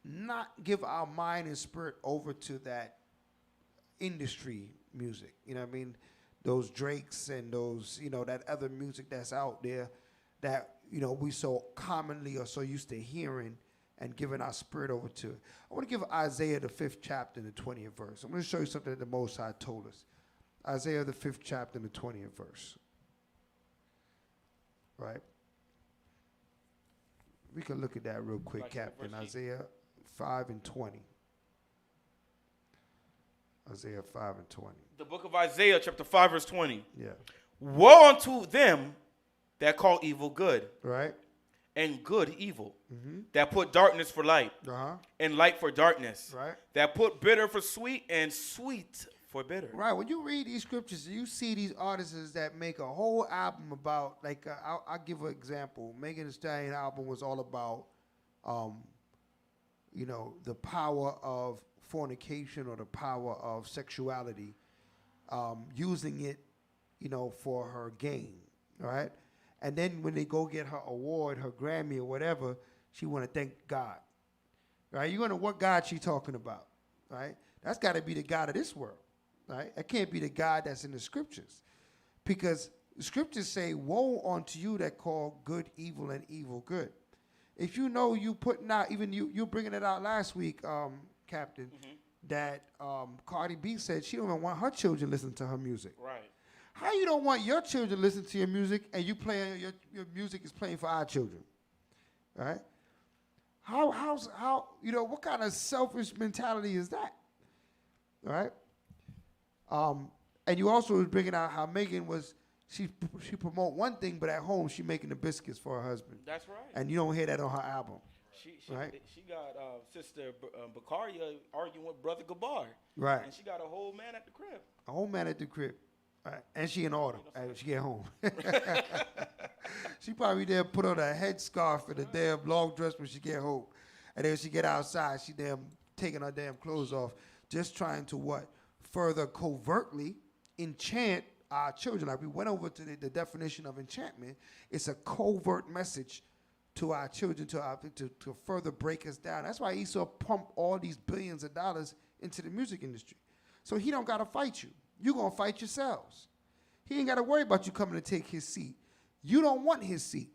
not give our mind and spirit over to that industry music. You know what I mean? Those Drakes and those, that other music that's out there that, we so commonly are so used to hearing and giving our spirit over to. I want to give Isaiah the 5th chapter and the 20th verse. I'm going to show you something that the Most High told us. Isaiah the 5th chapter and the 20th verse. Right? We can look at that real quick, like Captain. Isaiah 5 and 20. Isaiah 5 and 20. The book of Isaiah, chapter 5, verse 20. Yeah. Woe unto them that call evil good. Right. And good evil. Mm-hmm. That put darkness for light. Uh-huh. And light for darkness. Right. That put bitter for sweet and sweet for bitter. Right. When you read these scriptures, you see these artists that make a whole album about, like, I'll give an example. Megan Thee Stallion album was all about, the power of fornication or the power of sexuality, using it, for her gain, right? And then when they go get her award, her Grammy or whatever, she want to thank God, right? You wonder what God she talking about, right? That's got to be the God of this world, right? That can't be the God that's in the scriptures, because the scriptures say, woe unto you that call good evil and evil good. If you putting out, even you bringing it out last week, Captain, that Cardi B said she don't even want her children listening to her music. Right. How you don't want your children to listen to your music and you playing your music is playing for our children, right? How you know what kind of selfish mentality is that, right? And you also was bringing out how Megan was she promote one thing, but at home she making the biscuits for her husband. That's right. And you don't hear that on her album. Right? She got Sister Bakaria arguing with Brother Gabar. Right. And she got a whole man at the crib. A whole man at the crib. Right. And she in order when she get home. She probably there put on a headscarf and a damn long dress when she get home. And then when she get outside, she damn taking her damn clothes off, just trying to what? Further covertly enchant our children. Like we went over to the definition of enchantment. It's a covert message to our children to further break us down. That's why Esau pumped all these billions of dollars into the music industry. So he don't got to fight you. You're going to fight yourselves. He ain't got to worry about you coming to take his seat. You don't want his seat.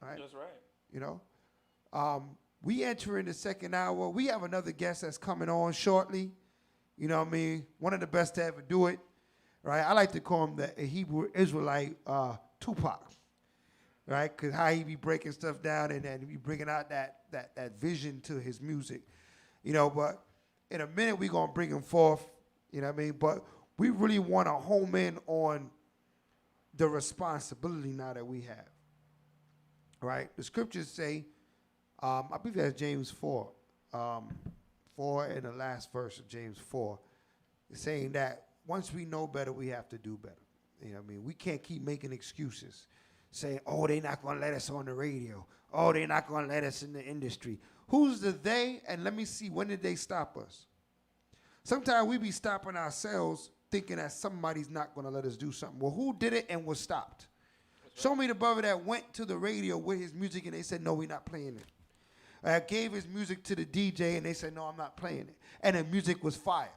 Right? That's right. You know? We enter in the second hour. We have another guest that's coming on shortly. You know what I mean? One of the best to ever do it. Right? I like to call him the Hebrew Israelite Tupac. Right, because how he be breaking stuff down and then he be bringing out that vision to his music, you know. But in a minute we gonna bring him forth, you know what I mean. But we really want to home in on the responsibility now that we have. Right, the scriptures say, I believe that's James 4, 4 in the last verse of James 4, saying that once we know better, we have to do better. You know what I mean? We can't keep making excuses. Saying, oh, they're not going to let us on the radio. Oh, they're not going to let us in the industry. Who's the they? And let me see, when did they stop us? Sometimes we be stopping ourselves thinking that somebody's not going to let us do something. Well, who did it and was stopped? Right. Show me the brother that went to the radio with his music and they said, no, we're not playing it. Gave his music to the DJ and they said, no, I'm not playing it. And the music was fire.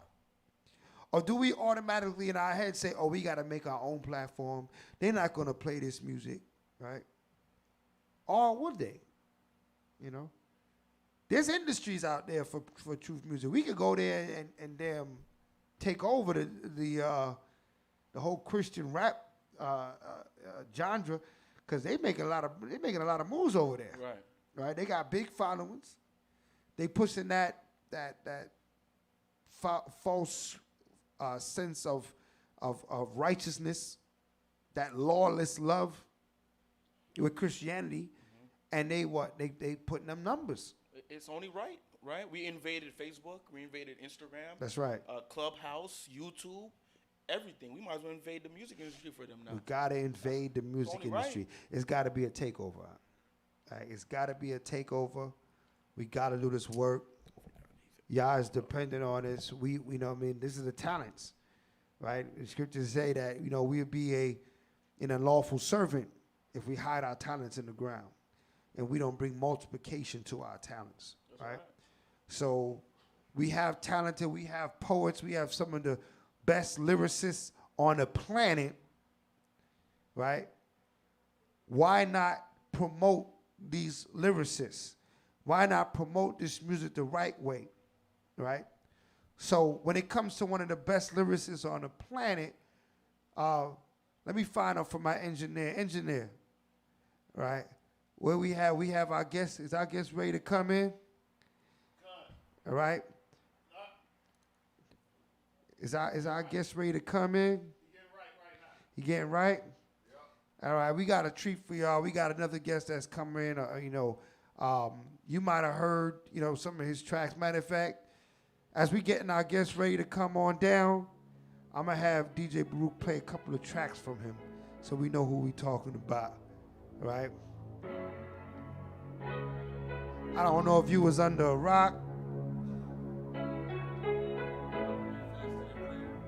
Or do we automatically in our head say, oh, we got to make our own platform. They're not going to play this music, right? Or would they? You know? There's industries out there for truth music. We could go there and damn take over the whole Christian rap genre because they making a lot of moves over there. Right. Right? They got big followings. They pushing that false sense of righteousness, that lawless love with Christianity, and they putting them numbers. It's only right? We invaded Facebook, we invaded Instagram. That's right. Clubhouse, YouTube, everything. We might as well invade the music industry for them now. We gotta invade the music industry. Right. It's gotta be a takeover. Right? It's gotta be a takeover. We gotta do this work. Y'all is dependent on this. We know what I mean, this is the talents, right? The scriptures say that, you know, we'll be an unlawful servant if we hide our talents in the ground and we don't bring multiplication to our talents, right? So we have talented, we have poets, we have some of the best lyricists on the planet, right? Why not promote these lyricists? Why not promote this music the right way? Right? So when it comes to one of the best lyricists on the planet, let me find out from my engineer. Right? Where we have our guest. Is our guest ready to come in? All right. Is our guest ready to come in? He getting right? Yep. All right, we got a treat for y'all. We got another guest that's coming in. You might have heard, some of his tracks. Matter of fact, as we getting our guests ready to come on down, I'm going to have DJ Brew play a couple of tracks from him so we know who we talking about, right? I don't know if you was under a rock,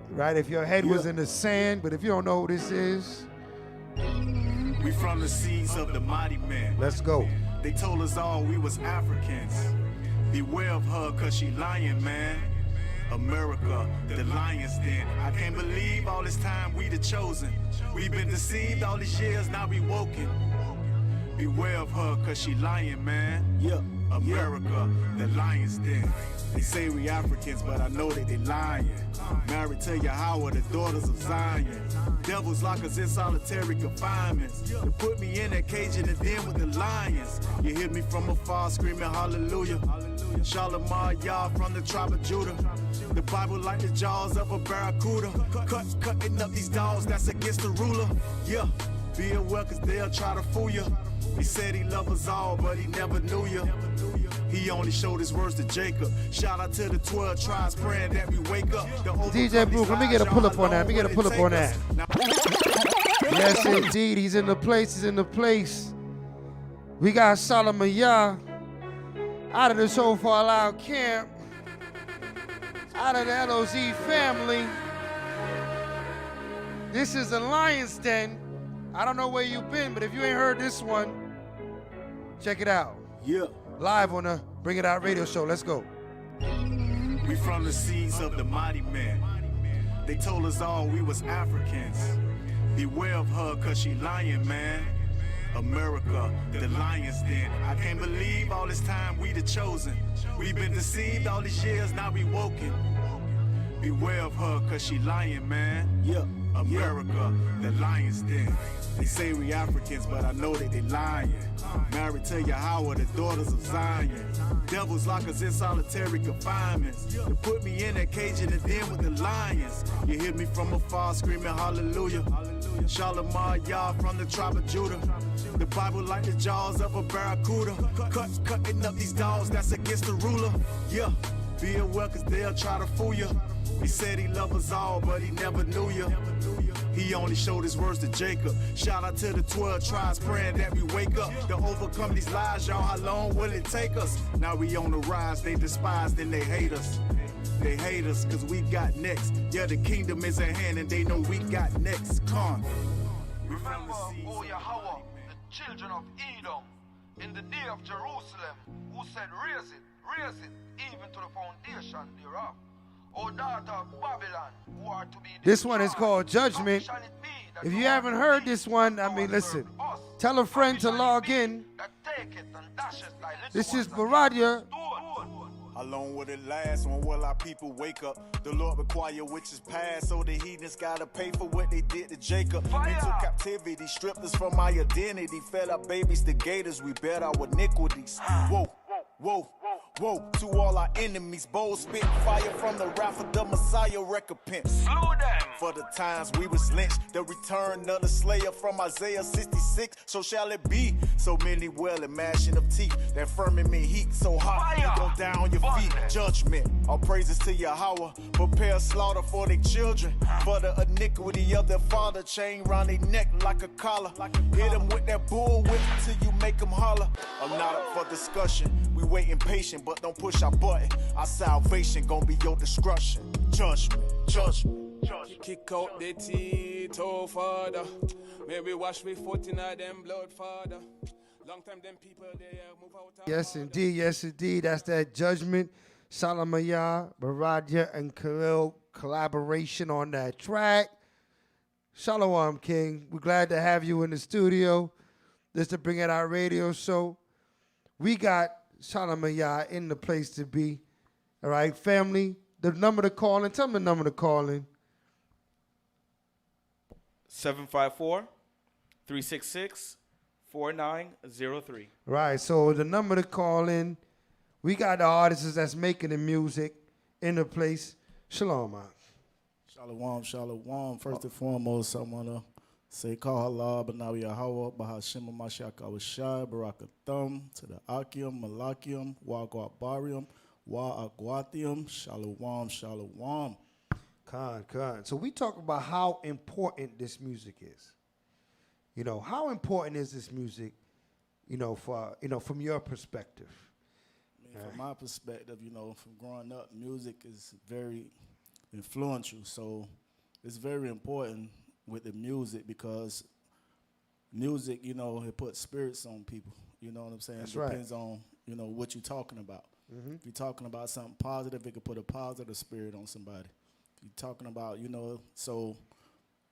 right? If your head was in the sand, but if you don't know who this is, we from the seeds of the mighty men. Let's go. They told us all we was Africans. Beware of her, cause she lying, man. America, the lion's den. I can't believe all this time we the chosen. We've been deceived all these years, now we woken. Beware of her, cause she lying, man. Yeah. America, the lion's den. They say we Africans, but I know that they lying. Married to Yahweh, the daughters of Zion. Devils lock us in solitary confinements. They put me in that cage in the den with the lions. You hear me from afar screaming hallelujah. Shalom Yah from the tribe of Judah. The Bible like the jaws of a barracuda. Cutting up these dogs, that's against the ruler. Yeah, be aware cause they'll try to fool you. He said he loved us all, but he never knew you. He only showed his words to Jacob. Shout out to the 12 tribes praying that we wake up. DJ Brew, let me get a pull up on that. Let me get a pull up on that. Yes, indeed. He's in the place. He's in the place. We got Solomon Yah out of the So Far Loud camp, out of the LOZ family. This is the Lion's Den. I don't know where you've been, but if you ain't heard this one, check it out. Yeah. Live on the Bring It Out radio show. Let's go. We from the seeds of the mighty men. They told us all we was Africans. Beware of her cause she lying, man. America, the lion's den. I can't believe all this time we the chosen. We've been deceived all these years, now we woken. Beware of her cause she lying, man. Yeah. America, the lion's den. They say we Africans, but I know that they lying. Married to Yahweh, the daughters of Zion. Devils lock us in solitary confinements. They put me in that cage in the den with the lions. You hear me from afar screaming hallelujah. Shalom Yah from the tribe of Judah. The Bible like the jaws of a barracuda. Cutting up these dogs, that's against the ruler. Yeah, be aware cause they'll try to fool you. He said he loved us all, but he never knew you. He only showed his words to Jacob. Shout out to the 12 tribes praying that we wake up to overcome these lies, y'all. How long will it take us? Now we on the rise, they despise and they hate us. They hate us cause we got next. Yeah, the kingdom is at hand and they know we got next. Come. Remember, O Yahweh, the children of Edom, in the day of Jerusalem, who said, raise it, even to the foundation thereof. O daughter of Babylon, who are to be this one is called Judgment. If you haven't heard this one, I mean, listen. Tell a friend to log in. This is Baradia. How long will it last? When will our people wake up? The Lord require witches pass, so the heathens gotta pay for what they did to Jacob. Into captivity, stripped us from our identity, fed our babies to gators, we bear our iniquities. Whoa, whoa. Whoa, to all our enemies, bold spit fire from the wrath of the Messiah, recompense. Slew them for the times we was lynched, the return of the slayer from Isaiah 66. So shall it be. So many wailing, mashing of teeth, that firmament heat so hot, you go down on your feet. Judgment, all praises to Yahweh. Prepare slaughter for their children, for the iniquity of their father. Chain round their neck like a collar. Hit them with that bull whip till you make them holler. I'm not up for discussion. We waiting patient, but don't push our button. Our salvation gon' be your destruction. Judgment, judgment, judgment. Kick out the teeth, oh Father. Maybe wash me foot in them blood, Father. Long time them people they move out. Yes, indeed, yes, indeed. That's that Judgment. Solomon Yah, Baradia, and Khalil collaboration on that track. Shalom, King. We're glad to have you in the studio. This to Bring It Out radio show. We got Solomon Yah in the place to be. All right, family. The number to call in. Tell them the number to call in. 754-366-4903. Right, so the number to call in. We got the artists that's making the music in the place. Shalom, man. Shalom, shalom. First and foremost, I want to say Kal Allah, B'Nawi Yahweh, Bahashim Mashiach Awashai, Barakathum, to the Akium, Malakium, Wa Barium, Wa Aguatium, Shalom, shalom. Khan. So we talk about how important this music is. You know, how important is this music, from your perspective? From my perspective, from growing up, music is very influential. So it's very important with the music because music, it puts spirits on people. You know what I'm saying? That's it depends on, what you're talking about. Mm-hmm. If you're talking about something positive, it could put a positive spirit on somebody. If you're talking about, so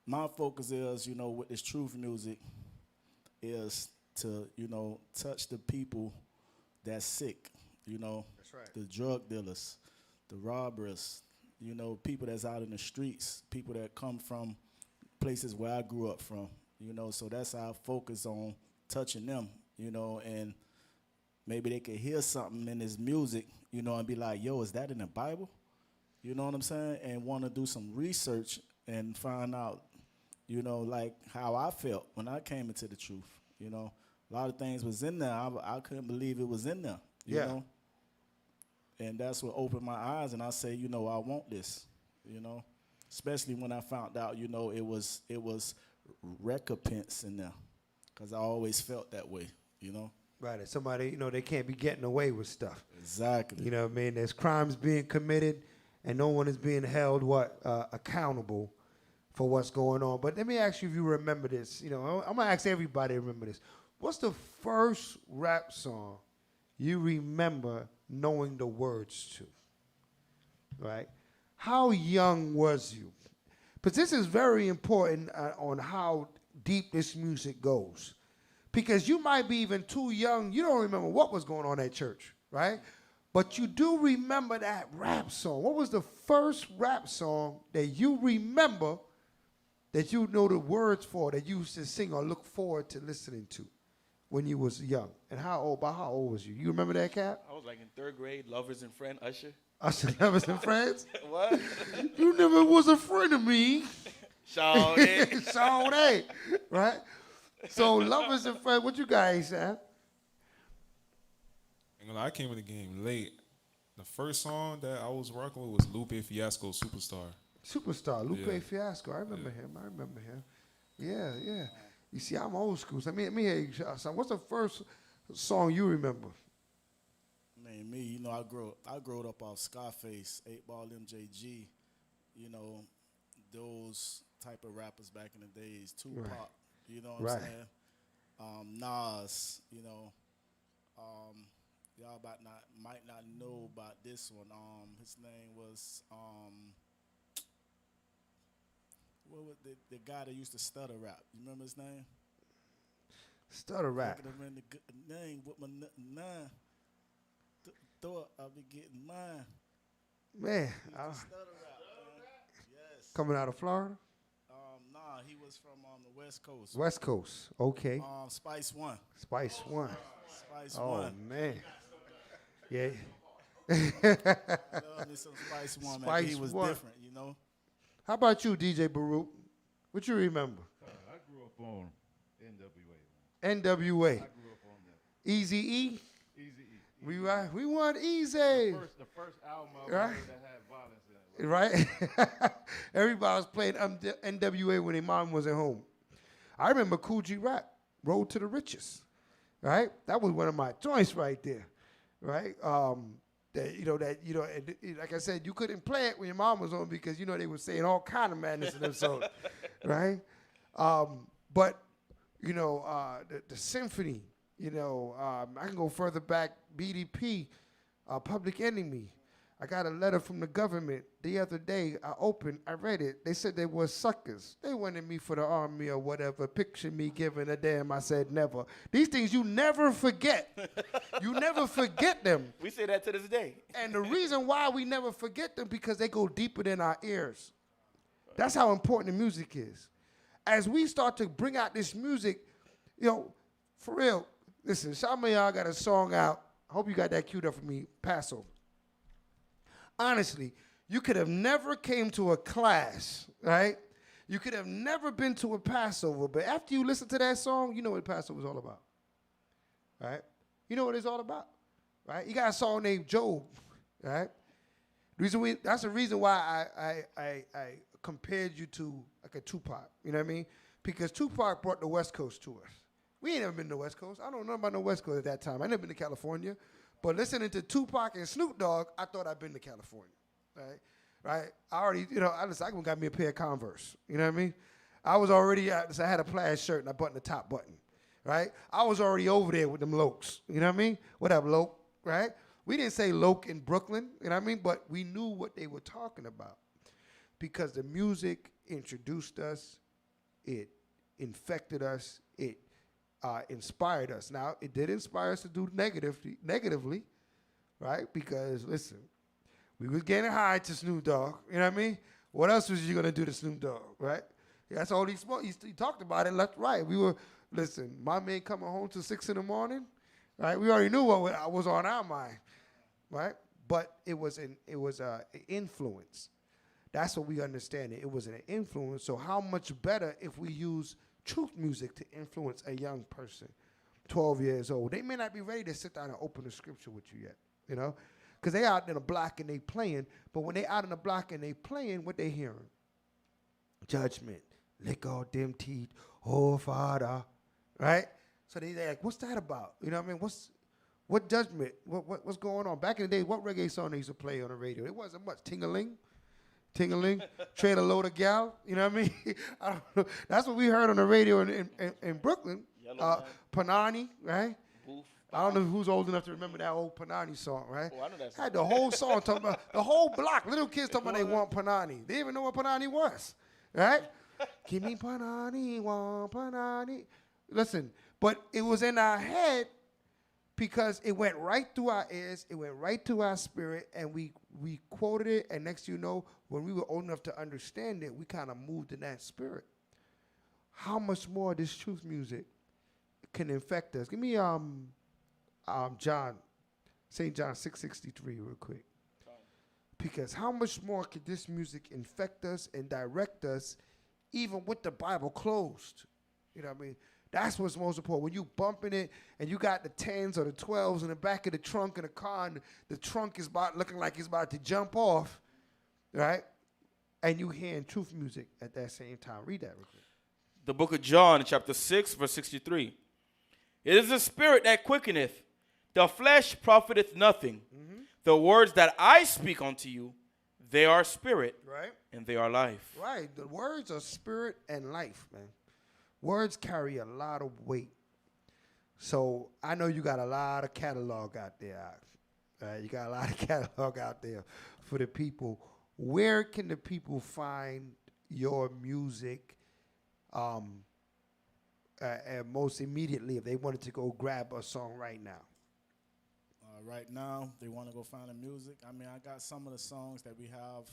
my focus is, with this truth music is to, touch the people that's sick, you know. That's right. The drug dealers, the robbers, you know, people that's out in the streets, people that come from places where I grew up from, you know. So that's our focus on touching them, you know, and maybe they could hear something in his music, you know, and be like, yo, is that in the Bible? You know what I'm saying? And want to do some research and find out, you know, like how I felt when I came into the truth. You know, a lot of things was in there. I couldn't believe it was in there, you know. And that's what opened my eyes, and I say, you know, I want this, you know, especially when I found out, you know, it was recompense in there, because I always felt that way, you know. Right, somebody, you know, they can't be getting away with stuff. Exactly. You know what I mean? There's crimes being committed, and no one is being held accountable for what's going on. But let me ask you if you remember this. You know, I'm gonna ask everybody to remember this. What's the first rap song you remember knowing the words to? Right? How young was you? Because this is very important on how deep this music goes. Because you might be even too young, you don't remember what was going on at church, right? But you do remember that rap song. What was the first rap song that you remember that you know the words for, that you used to sing or look forward to listening to when you was young? And how old was you? You remember that, Cap? I was like in 3rd grade, Lovers and Friend, Usher. Usher, Lovers and Friends? What? You never was a friend of me. Sean A. Sean A. Right? So Lovers and Friends, what you guys say? I came in the game late. The first song that I was rocking with was Lupe Fiasco, Superstar. Superstar, Lupe Fiasco. I remember him. Yeah. You see, I'm old school. So let me hear you, son. What's the first song you remember? Man, me, you know, I grew up off Scarface, 8 Ball MJG, you know, those type of rappers back in the days, Tupac, Right. you know what I'm saying? Nas, you know, y'all might not know about this one. His name was what was the guy that used to stutter rap? You remember his name? Stutter rap. Thinking of the good name with my nine. Thought I'll be getting mine. Man, Stutter rap, man. Yes. coming out of Florida? Nah, he was from the West Coast. West Coast. Okay. Spice One. Spice One. Spice Oh, One. man. Yeah. Love me some Spice One, man. Spice He was One. different, you know. How about you, DJ Baruch? What you remember? I grew up on NWA. NWA. I grew up on that. Easy E? Easy E. We want Easy. The first album I Right. heard that had violence in it. Right? Everybody was playing NWA when their mom wasn't home. I remember Cool G Rap, Road to the Riches. Right? That was one of my joints right there. Right? Like I said, you couldn't play it when your mom was home because, you know, they were saying all kind of madness in them songs. Right? But, you know, the symphony, you know, I can go further back, BDP, Public Enemy. I got a letter from the government the other day. I read it. They said they were suckers. They wanted me for the army or whatever. Picture me giving a damn. I said never. These things you never forget. You never forget them. We say that to this day. And the reason why we never forget them because they go deeper than our ears. That's how important the music is. As we start to bring out this music, you know, for real, listen, some of y'all got a song out. I hope you got that queued up for me, Passover. Honestly, you could have never came to a class, right? You could have never been to a Passover, but after you listen to that song, you know what Passover is all about, right? You know what it's all about, right? You got a song named Job, right? That's the reason why I compared you to like a Tupac, you know what I mean? Because Tupac brought the West Coast to us. We ain't never been to the West Coast. I don't know about no West Coast at that time. I never been to California. But listening to Tupac and Snoop Dogg, I thought I'd been to California, right? I already, you know, I got me a pair of Converse, you know what I mean? I was already, I had a plaid shirt and I buttoned the top button, right? I was already over there with them Lokes, you know what I mean? What up, Loke, right? We didn't say Loke in Brooklyn, you know what I mean? But we knew what they were talking about because the music introduced us, it infected us, it inspired us. Now, it did inspire us to do negatively, right? Because, listen, we was getting high to Snoop Dogg, you know what I mean? What else was you going to do to Snoop Dogg, right? That's all he spoke. He talked about it left, right. We were, listen, my man coming home till 6 in the morning, right? We already knew what was on our mind, right? But it was an influence. That's what we understand. It was an influence. So how much better if we use truth music to influence a young person, 12 years old. They may not be ready to sit down and open the scripture with you yet, you know? Because they out in the block and they playing, but when they out in the block and they playing, what they hearing? Judgment. Lick all them teeth, oh Father, right? So they like, what's that about? You know what I mean? What judgment? What's going on? Back in the day, what reggae song they used to play on the radio? It wasn't much. Ting-a-ling, trade a load of gal. You know what I mean? I don't know. That's what we heard on the radio in Brooklyn. Panani, right? Boof. I don't know who's old enough to remember that old Panani song, right? Oh, I know that song. Had the whole song talking about, the whole block, little kids talking about they want Panani. They didn't even know what Panani was, right? Give me Panani, want Panani. Listen, but it was in our head because it went right through our ears, it went right through our spirit, and we quoted it, and next thing you know, when we were old enough to understand it, we kind of moved in that spirit. How much more this truth music can infect us? Give me John, St. John 6:63 real quick. Because how much more could this music infect us and direct us even with the Bible closed? You know what I mean? That's what's most important. When you bumping it and you got the 10s or the 12s in the back of the trunk of the car and the trunk is looking like it's about to jump off, right? And you hearing truth music at that same time. Read that real quick. The book of John, chapter 6, verse 63. It is the spirit that quickeneth. The flesh profiteth nothing. Mm-hmm. The words that I speak unto you, they are spirit, right, and they are life. Right. The words are spirit and life, man. Words carry a lot of weight. So I know you got a lot of catalog out there. You got a lot of catalog out there for the people. Where can the people find your music most immediately if they wanted to go grab a song right now? Right now, they want to go find the music. I mean, I got some of the songs that we have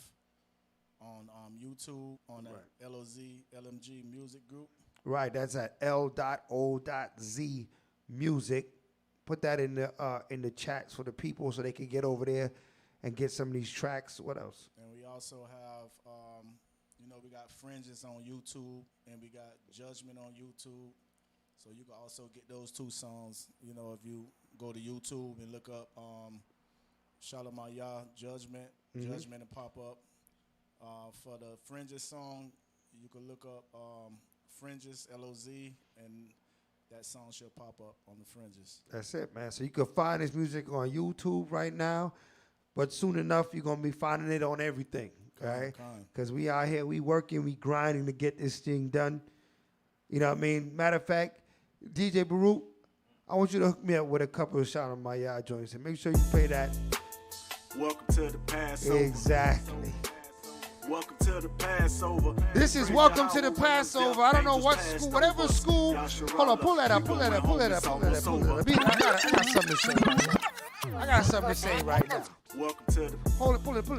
on YouTube on the LMG music group. Right, that's at L.O.Z music. Put that in the chats for the people so they can get over there and get some of these tracks. What else? And we also have, we got Fringes on YouTube and we got Judgment on YouTube. So you can also get those two songs, if you go to YouTube and look up Shalamaya Judgment, Judgment and pop up. For the Fringes song, you can look up Fringes, L-O-Z, and that song should pop up on the Fringes. That's it, man. So you can find this music on YouTube right now, but soon enough, you're going to be finding it on everything, right? Because we out here, we working, we grinding to get this thing done. You know what I mean? Matter of fact, DJ Brew, I want you to hook me up with a couple of Shalamaya joints and make sure you play that. Welcome to the Passover. Exactly. Welcome to the Passover. This is Welcome to the Passover. I don't know what school, whatever school. Hold on, pull that up. I got something to say right now. I got something to say right now. Welcome to the. Hold it, pull it up.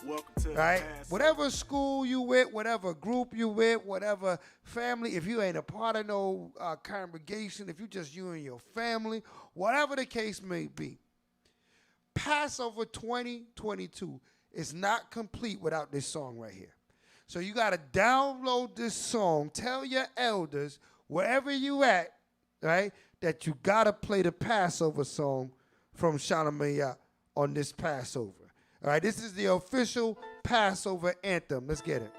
Welcome to the right? Passover. Whatever school you with, whatever group you with, whatever family, if you ain't a part of no congregation, if you just you and your family, whatever the case may be, Passover 2022 is not complete without this song right here. So you got to download this song. Tell your elders, wherever you at, right, that you got to play the Passover song from Shalamaya on this Passover. All right, this is the official Passover anthem. Let's get it.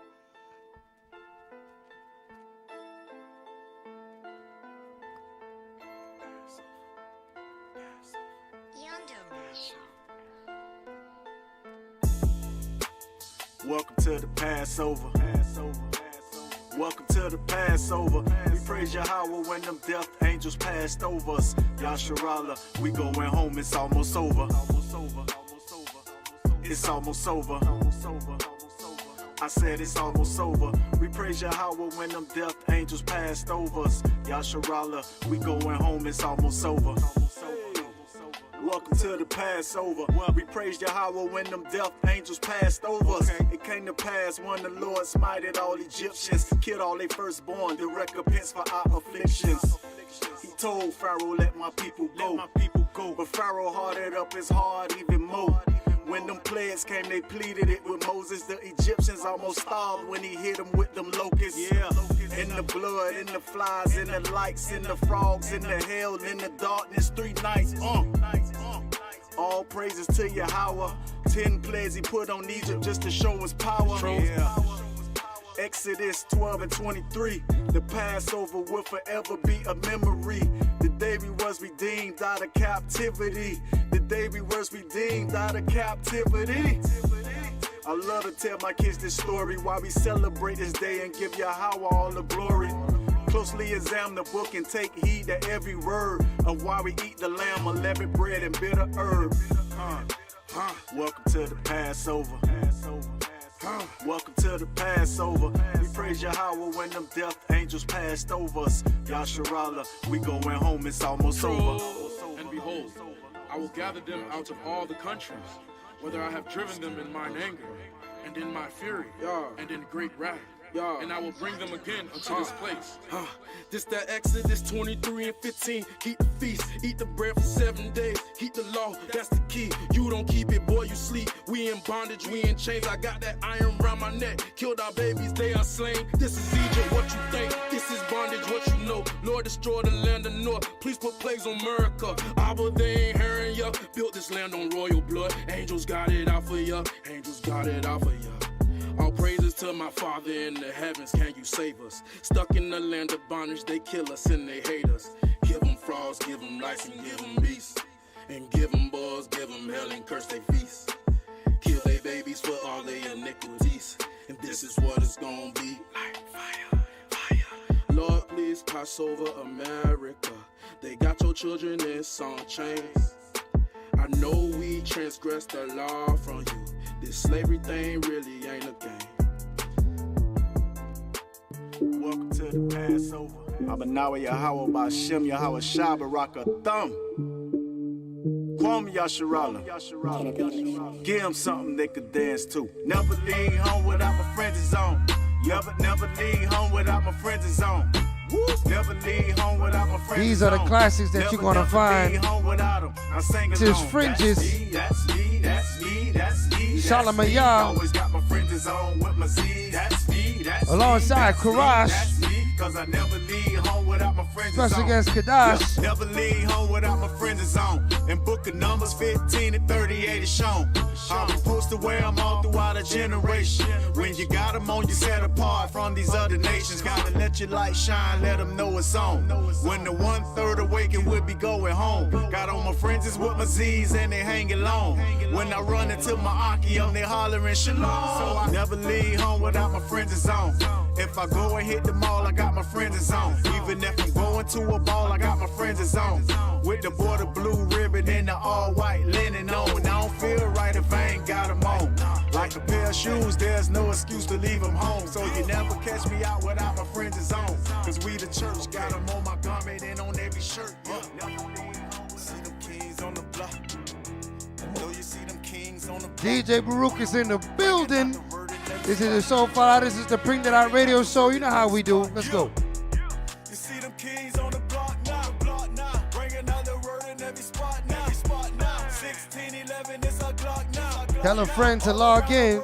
Welcome to the Passover. Welcome to the Passover. We praise Yahweh when them death angels passed over us. Yasharallah, we going home, it's almost over. It's almost over. I said it's almost over. We praise Yahweh when them death angels passed over us. Yasharala, we going home, it's almost over. Welcome to the Passover. We praised Yahweh when them death angels passed over us. It came to pass when the Lord smited all Egyptians, killed all their firstborn, the recompense for our afflictions. He told Pharaoh, let my people go. But Pharaoh hardened up his heart even more. When them plagues came, they pleaded it with Moses. The Egyptians almost starved when he hit them with them locusts. Yeah, in the blood, in the flies, in the lights, in the frogs, in the hell, in the darkness, 3 nights. All praises to Yahweh. 10 plagues he put on Egypt just to show his power. Yeah. Exodus 12 and 23. The Passover will forever be a memory. The day we was redeemed out of captivity. The day we was redeemed out of captivity. I love to tell my kids this story while we celebrate this day and give Yahweh all the glory. Closely examine the book and take heed to every word of why we eat the lamb, unleavened bread and bitter herb. Welcome to the Passover. Welcome to the Passover. We praise Yahweh when them death angels passed over us. Yasharala, we going home, it's almost over. And behold, I will gather them out of all the countries, whether I have driven them in mine anger, and in my fury, and in great wrath. And I will bring them again unto this place. This that Exodus 23 and 15. Keep the feast, eat the bread for 7 days. Keep the law, that's the key. You don't keep it, boy, you sleep. We in bondage, we in chains. I got that iron around my neck. Killed our babies, they are slain. This is Egypt, what you think? This is bondage, what you know? Lord, destroy the land of north. Please put plagues on America. Abba, they ain't hearing ya. Built this land on royal blood. Angels got it out for ya. Angels got it out for ya. All praises to my Father in the heavens, can you save us? Stuck in the land of bondage, they kill us and they hate us. Give them frogs, give them lice and give them beasts. And give them boys, give them hell and curse they feast. Kill they babies for all their iniquities. And this is what it's gonna be. Like fire, fire. Lord, please pass over America. They got your children in some chains. I know we transgressed the law from you. This slavery thing really ain't a game. Welcome to the Passover. Abanawa Yahweh Ba'Shem Yahweh Shai Baraka Thumb. Kwam Yasharala. Give them something they could dance to. Never leave home without my friends is on. Never leave home without my friends is on. Never leave home without my friends. These are the classics that you're gonna find to his fringes. Shalom Ayah, alongside Karash, special guest Kadash. Never leave home without my friends is on. In book of Numbers 15 and 38 is shown. How we supposed to wear them all throughout a generation. When you got them on, you set apart from these other nations. Gotta let your light shine, let them know it's on. When the 1/3 awaken, we'll be going home. Got on my friends is with my Z's and they hanging long. When I run into my Akium, they hollering shalom. So I never leave home without my friends is on. If I go and hit the mall, I got my friends is on. Even if I'm going to a ball, I got my friends is on. With the border blue ribbon and the all white linen on. I don't feel right if I ain't got them on. Like a pair of shoes, there's no excuse to leave them home. So you never catch me out without my friends is on. Cause we the church, got them on my garment and on every shirt. See them kings on the block. Know you see them kings on the block. DJ Baruch is in the building. This is the Soul Fire. This is the Bring That Out radio show. You know how we do. Let's go. You see them kings on the block now. Bring another word in every spot now. 1611 is a Glock now. Tell a friend to log in.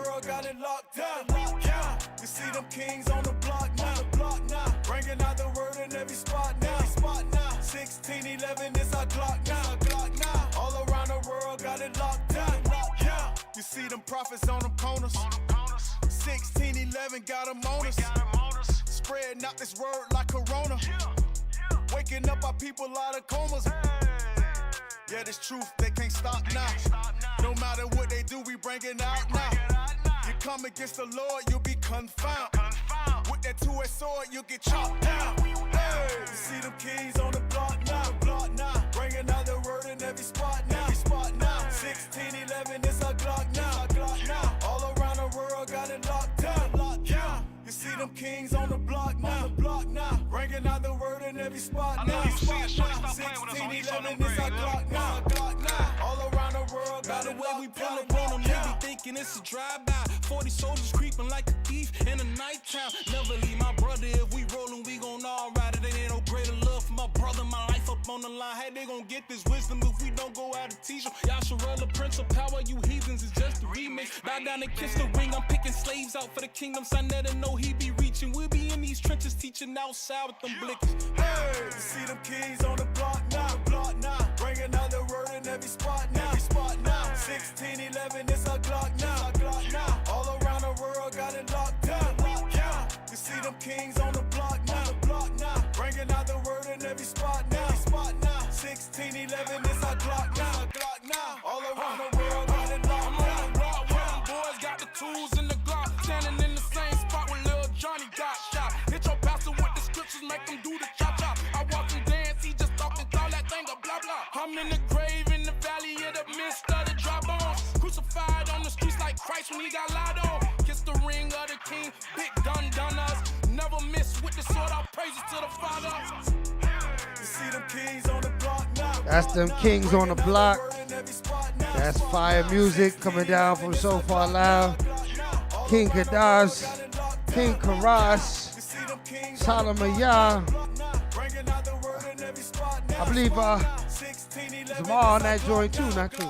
You see them kings on the block now. Bring another word in every spot now. 1611 is a Glock now. All around the world got it locked down. You see them prophets on them corners. 1611 got them on us. Spreading out this word like Corona. Waking up our people out of comas. Yeah, this truth, they can't stop now. No matter what they do, we bring it out now. You come against the Lord, you'll be confounded. With that two-edged sword, you'll get chopped down. Hey, you see them keys on the block now. Bring another word in every spot now. 1611 is a Glock now. All around the world got it locked down. them kings on the block now. Bringing out the word in every spot now. 1611 is our Glock now. All around the world, by the way we pull up on them, they be thinking it's a drive-by. 40 soldiers creeping like a thief in the nighttime. Never leave my brother, if we rollin', we gon' all ride it. Ain't no greater love for my brother, my life up on the line. Hey, they gon' get this wisdom if we don't go out and teach them. Yasharella, Prince of Power, you heathens, is just a remix. Bow down and kiss the ring, I'm picking slaves out for the kingdom. Son, that know he be reaching. We'll be in these trenches teaching outside with them blickers. Hey, you see them kings on the block now. Bringing out the word in every spot now. 1611, it's a Glock now. All around the world, got it locked down. You see them kings on the block now. Bringing out the word in every spot now. 1611, it's a Glock now. All around the world, got it locked down. Boys got the tools in the Glock, standing in the same spot where Lil Johnny got shot. Hit your pastor with the scriptures, make him do the chop. I watch him dance, he just talking, call that thing a blah blah. I'm in the grave in the valley of the midst of the dry bones. Crucified on the streets like Christ when he got lied on. Kiss the ring of the king, big gun done us. Never miss with the sword, all praises to the Father. You see them kings on the block now. That's them kings on the block. That's fire music coming down from So Far Loud. King Kadash, King Karash, Solomon Yah. I believe Zamal on that joint too, not true.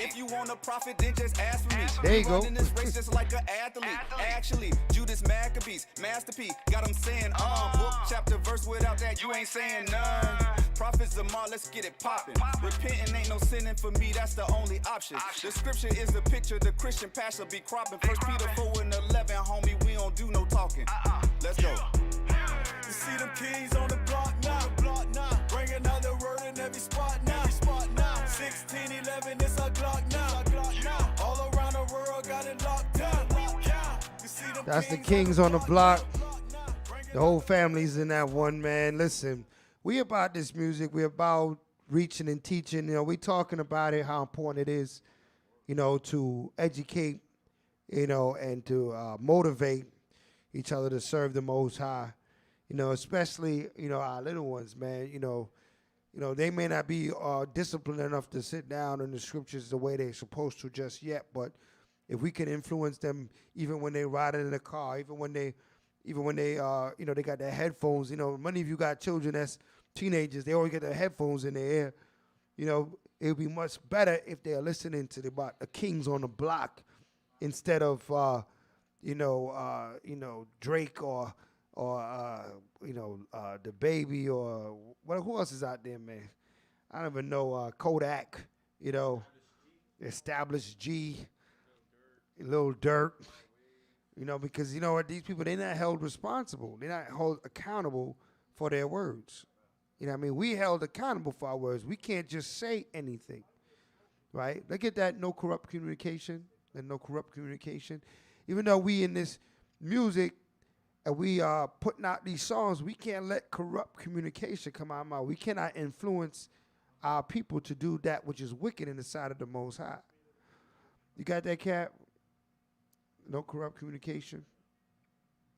If you want a prophet, then just ask for me. There you go. Running this race just like an athlete. Actually, Judas Maccabees, masterpiece. Got him saying, book, chapter, verse. Without that, you ain't saying none. Prophets of Mar, let's get it poppin'. Repenting ain't no sinning for me, that's the only option. The scripture is the picture, the Christian pastor be cropping. 1 Peter 4 and 11, homie, we don't do no talking. Let's go. You see them kings on the block now. Bringing out the word in every spot now. 1611, it's a Glock now. All around the world, got it locked down. That's the kings on the block. The whole family's in that one, man. Listen, we about this music. We about reaching and teaching. You know, we talking about it, how important it is, you know, to educate, you know, and to motivate each other to serve the Most High. You know, especially, you know, our little ones, man. You know, they may not be disciplined enough to sit down in the scriptures the way they're supposed to just yet, but if we can influence them even when they ride in the car, even when they you know, they got their headphones. You know, many of you got children that's teenagers, they always get their headphones in their ear. You know, it would be much better if they're listening to the kings on the block instead of, Drake or the Baby or who else is out there, man? I don't even know. Kodak, you know, Established G, Lil Durk, you know, because you know what, these people, they're not held responsible. They're not held accountable for their words. You know what I mean? We held accountable for our words. We can't just say anything, right? Look at that no corrupt communication and no corrupt communication. Even though we in this music and we are putting out these songs, we can't let corrupt communication come out of our mouth. We cannot influence our people to do that which is wicked in the sight of the Most High. You got that, Cap? No corrupt communication.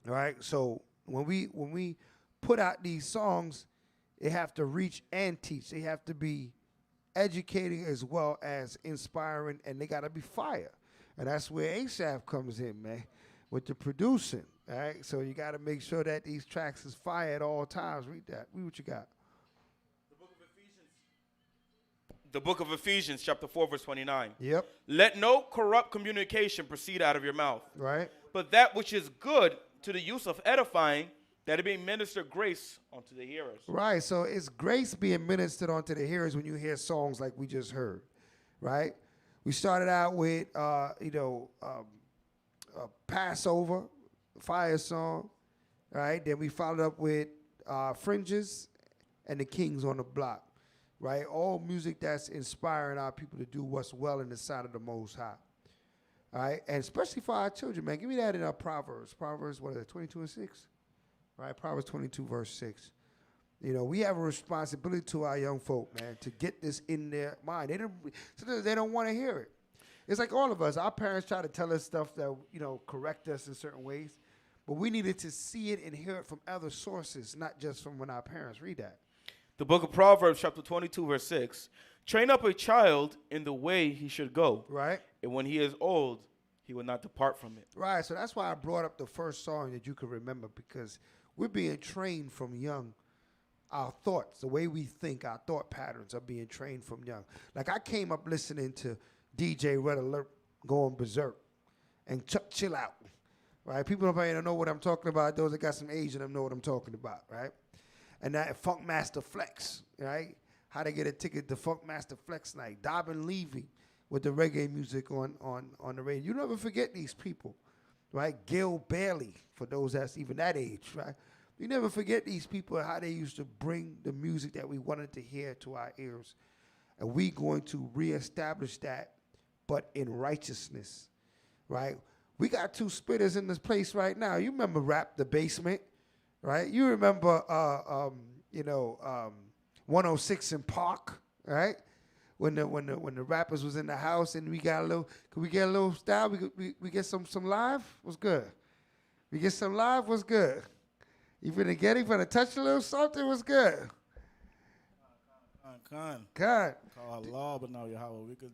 All right. So when we put out these songs, they have to reach and teach. They have to be educating as well as inspiring, and they got to be fire. And that's where ASAP comes in, man, with the producing. All right. So you got to make sure that these tracks is fire at all times. Read that. Read what you got. The book of Ephesians, chapter 4, verse 29. Yep. Let no corrupt communication proceed out of your mouth. Right. But that which is good to the use of edifying, that it may minister grace unto the hearers. Right. So it's grace being ministered onto the hearers when you hear songs like we just heard. Right. We started out with, Passover, fire song. Right. Then we followed up with Fringes and the Kings on the Block. Right, all music that's inspiring our people to do what's well in the sight of the Most High. All right, and especially for our children, man. Give me that in our Proverbs. Proverbs, what is it, 22 and 6? Right, Proverbs 22, verse 6. You know, we have a responsibility to our young folk, man, to get this in their mind. Sometimes they don't want to hear it. it's like all of us. Our parents try to tell us stuff that, correct us in certain ways. But we needed to see it and hear it from other sources, not just from when our parents read that. The book of Proverbs, chapter 22, verse 6. Train up a child in the way he should go. Right. And when he is old, he will not depart from it. Right. So that's why I brought up the first song that you could remember, because we're being trained from young. Our thoughts, the way we think, our thought patterns are being trained from young. Like I came up listening to DJ Red Alert going berserk and Chuck Chill Out. Right? People don't know what I'm talking about. Those that got some age in them know what I'm talking about, right? And that Funk Master Flex, right? How to get a ticket to Funk Master Flex night. Dobbin Levy with the reggae music on the radio. You never forget these people, right? Gil Bailey, for those that's even that age, right? You never forget these people, how they used to bring the music that we wanted to hear to our ears. And we going to reestablish that, but in righteousness, right? We got two spitters in this place right now. You remember Rap the Basement, right? You remember, 106 in Park, right? When the rappers was in the house and we got a little, could we get a little style? We get some live? What's good? We get some live? What's good? You finna touch a little something? What's good? Con. Call law, but now we could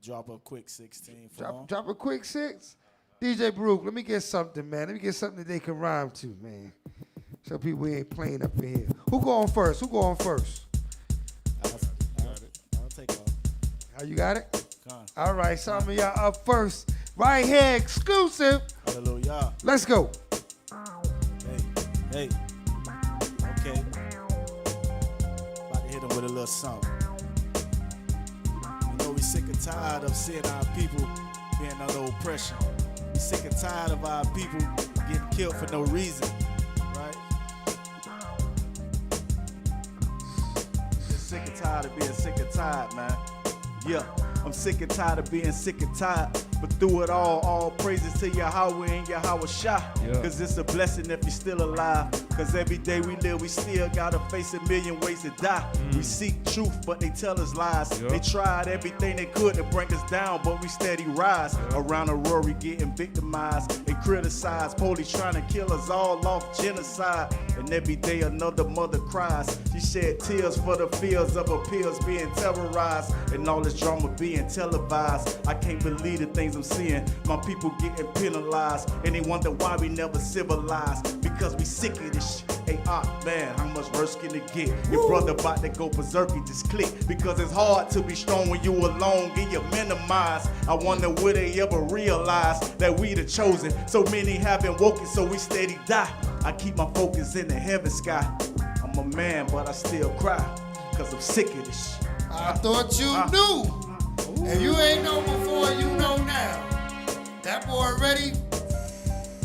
drop a quick 16 for them. Drop a quick 6? DJ Brew, let me get something, man. Let me get something that they can rhyme to, man. So people ain't playing up in here. Who going first? I'll take off. How you got it? Con. All right, some of y'all up first. Right here, exclusive. Hallelujah. Let's go. Hey. Okay. About to hit him with a little something. We sick and tired of seeing our people being under oppression. We sick and tired of our people getting killed for no reason, right? Just sick and tired of being sick and tired, man. Yeah, I'm sick and tired of being sick and tired. But through it all praises to Yahweh and Yahweh Shah. Yeah. Cause it's a blessing if you're still alive. Cause every day we live, we still gotta face a million ways to die. We seek truth, but they tell us lies. Yeah. They tried everything they could to bring us down, but we steady rise. Yeah. Around the world, we getting victimized and criticized. Police trying to kill us all off, genocide. And every day another mother cries. She shed tears for the fears of her peers being terrorized. And all this drama being televised. I can't believe the things I'm seeing. My people getting penalized. And they wonder why we never civilized. Because we sick of this shit. Hey, man, how much worse can it get? Your brother about to go berserk, he just click. Because it's hard to be strong when you alone, get you minimized. I wonder will they ever realize that we the chosen. So many haven't woken, so we steady die. I keep my focus in the heaven sky. I'm a man, but I still cry. Cause I'm sick of this shit. I thought you knew. If you ain't know before, you know now. That boy ready?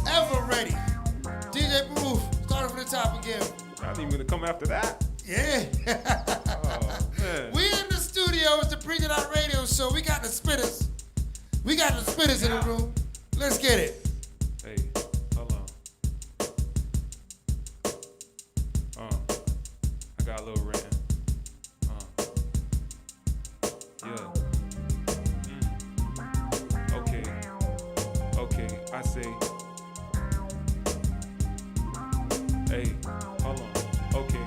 Ever ready? DJ Brew, start from the top again. I didn't even come after that. Yeah. Man. We in the studio with the Bring It Out radio show. We got the spitters. We got the spitters in the room. Let's get it. Hey, hold on. I got a little rant. Yeah. Okay, I say, hey, hold on. Okay,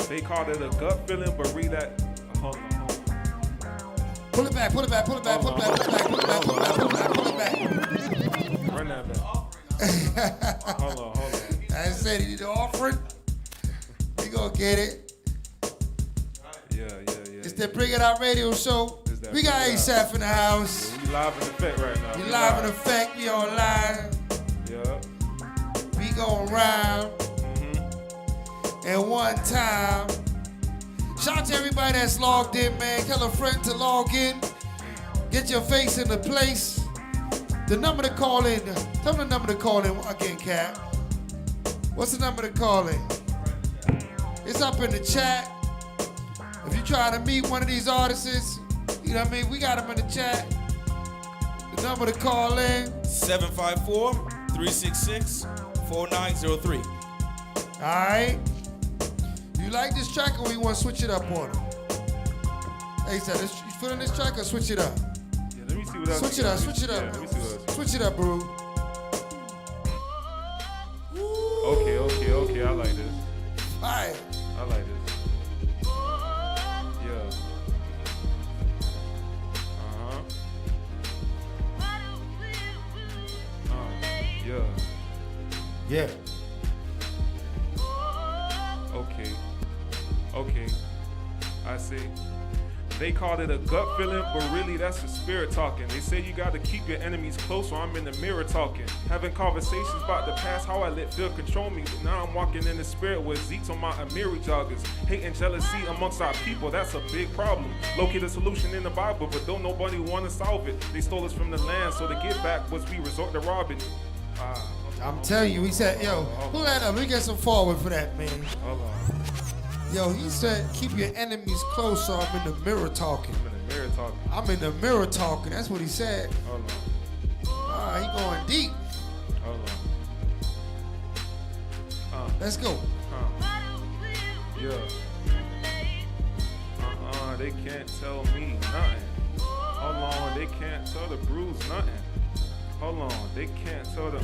they called it a gut feeling, but read that. Hold on. Pull it back. Run that back. Hold on. I said you need the offering. We gonna get it. Yeah. It's the Bring It Out radio show. We got ASAP in the house. Yeah, we live in effect right now. We live in effect. We online. Yeah. We going round. And one time. Shout out to everybody that's logged in, man. Tell a friend to log in. Get your face in the place. The number to call in. Tell me the number to call in again, Cap. What's the number to call in? It's up in the chat. If you try to meet one of these artists, you know what I mean? We got them in the chat. The number to call in. 754-366-4903. All right. You like this track or we want to switch it up on them? Hey, so you feeling this track or switch it up? Yeah, let me see see what else. Switch it up, switch it up. Yeah, let me see what else. Switch it up, Brew. Okay. I like this. All right. I like this. Yeah. Yeah. Yeah. Okay. I see. They called it a gut feeling, but really that's the spirit talking. They say you gotta keep your enemies close, so I'm in the mirror talking. Having conversations about the past, how I let fear control me. But now I'm walking in the spirit with Zeeks on my Amiri joggers. Hate and jealousy amongst our people, that's a big problem. Locate a solution in the Bible, but don't nobody wanna solve it. They stole us from the land, so to get back was we resort to robbing. I'm telling you, he said, yo, pull that up. Let me get some forward for that, man. Hold on. Yo, he said, keep your enemies close, so I'm in the mirror talking. I'm in the mirror talking. That's what he said. Hold on. He going deep. Hold on. Let's go. Yeah. They can't tell me nothing. Hold on, they can't tell the Brews nothing. Hold on, they can't tell the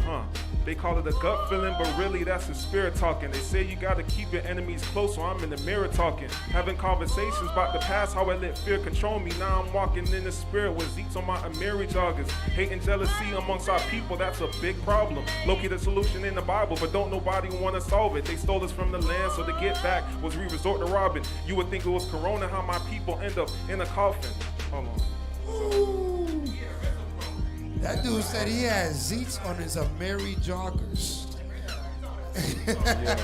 They call it a gut feeling, but really that's the spirit talking. They say you gotta keep your enemies close, so I'm in the mirror talking. Having conversations about the past, how I let fear control me. Now I'm walking in the spirit with Zeeks on my Amiri joggers. Hate and jealousy amongst our people, that's a big problem. Locate a solution in the Bible, but don't nobody wanna solve it. They stole us from the land, so to get back was we resort to robbing. You would think it was Corona, how my people end up in a coffin. Hold on. Ooh. That dude said he has Zeets on his Amiri joggers. Yeah.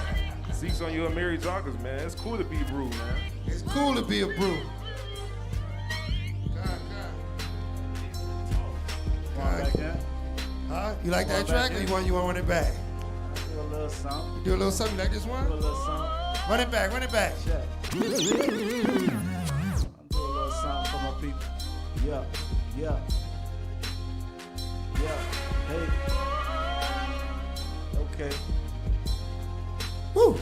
Zeeks on your Amiri joggers, man. It's cool to be Brew, man. It's cool to be a Brew. Huh? You like that track, or you want it back? Do a little something. You do a little something. You like this one? Do a little something. Run it back. Check. I'll do a little something for my people. Yeah. Hey. Okay. Woo.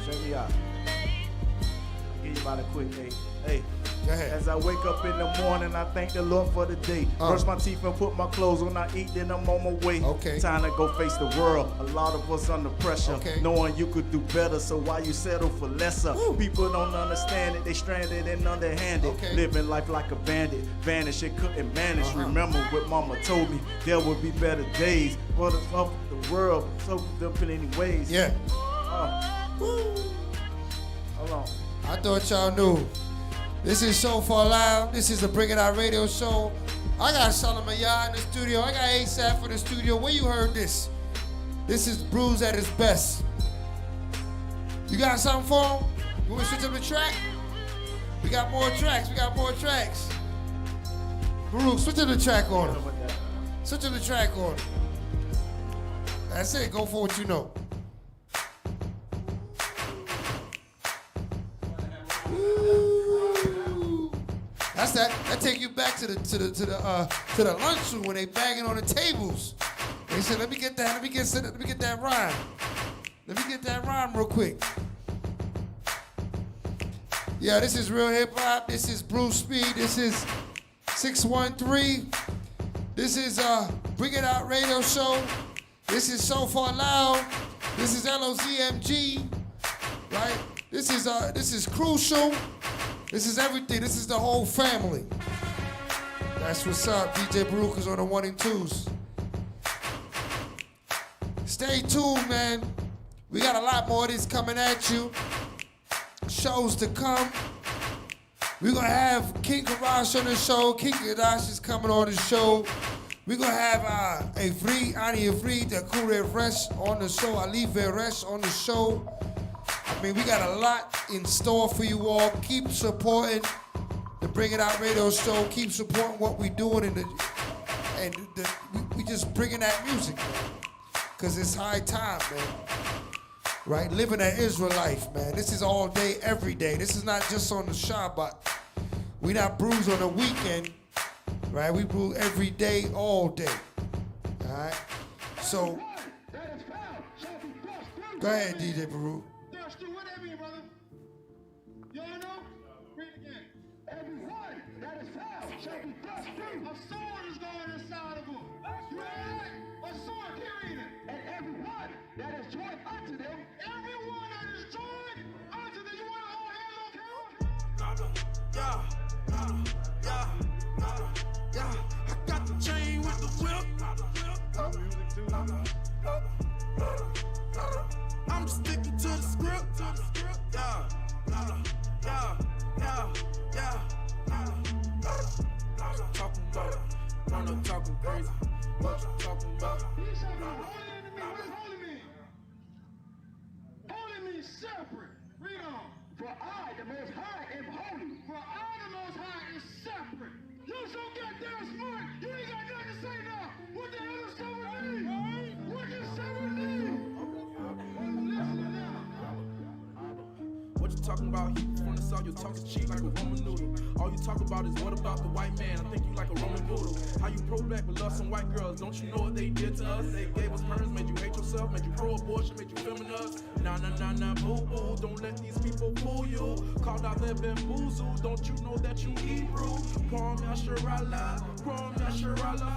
Check me out. I'll give you about a quick hey. Go ahead. As I wake up in the morning, I thank the Lord for the day. Brush my teeth and put my clothes on. I eat, then I'm on my way. Okay. Time to go face the world. A lot of us under pressure. Okay. Knowing you could do better, so why you settle for lesser? Woo. People don't understand it. They stranded and underhanded. Okay. Living life like a bandit. Vanish and couldn't manage. Remember what mama told me. There would be better days. For the world, so them in any ways. Yeah. Hold on. I thought y'all knew. This is So Far Loud. This is the Bring It Out radio show. I got Solomon Yah in the studio. I got ASAP in the studio. Where you heard this? This is Brews at his best. You got something for him? You want to switch up the track? We got more tracks. Brew, switch up the track on him. Switch up the track on him. That's it. Go for what you know. That's that. That take you back to the lunchroom when they banging on the tables. They said, "Let me get that rhyme. Let me get that rhyme real quick." Yeah, this is real hip hop. This is Bruce Speed. This is 613. This is Bring It Out radio show. This is So Far Loud. This is LOZMG. Right? This is Crucial. This is everything. This is the whole family. That's what's up. DJ Baruch is on the 1 and 2s. Stay tuned, man. We got a lot more of this coming at you. Shows to come. We're going to have King Karash on the show. King Karash is coming on the show. We're going to have Ivri, Ani Ivri, the Kure Resh on the show. Ali Veresh on the show. I mean, we got a lot in store for you all. Keep supporting the Bring It Out radio show. Keep supporting what we're doing, we just bringing that music, man. Because it's high time, man. Right? Living that Israel life, man. This is all day, every day. This is not just on the Shabbat. We not brews on the weekend, right? We brew every day, all day. All right? So, go ahead, DJ Baruch. What that mean, brother? You all know? Read it again. Every one that is A sword is going inside of them. You heard? A sword, period. And everyone that is joined unto them, everyone that is joined unto them, you want to hold hands on camera? Yeah. I got the chain with the whip. I'm sticking to the script. Yeah. Talking about it. I'm not talking crazy. What you talking about? He said, holy enemy, what is holy mean? Holy means separate. Read on. For I, the Most High, am holy. For I, the Most High, is separate. You so goddamn smart, you ain't got nothing to say now. What the hell does separate mean? What does separate mean? Listen now. What you talking about? He from the south, you talk to cheap like a Roman noodle. All you talk about is what about the white man? I think you like a Roman voodoo. How you pro-black but love some white girls? Don't you know what they did to us? They gave us perms, made you hate yourself, made you pro-abortion, made you feminist. Nah, boo-boo. Don't let these people fool you. Called out their bamboozled. Don't you know that you Hebrew? Prom Yasharala.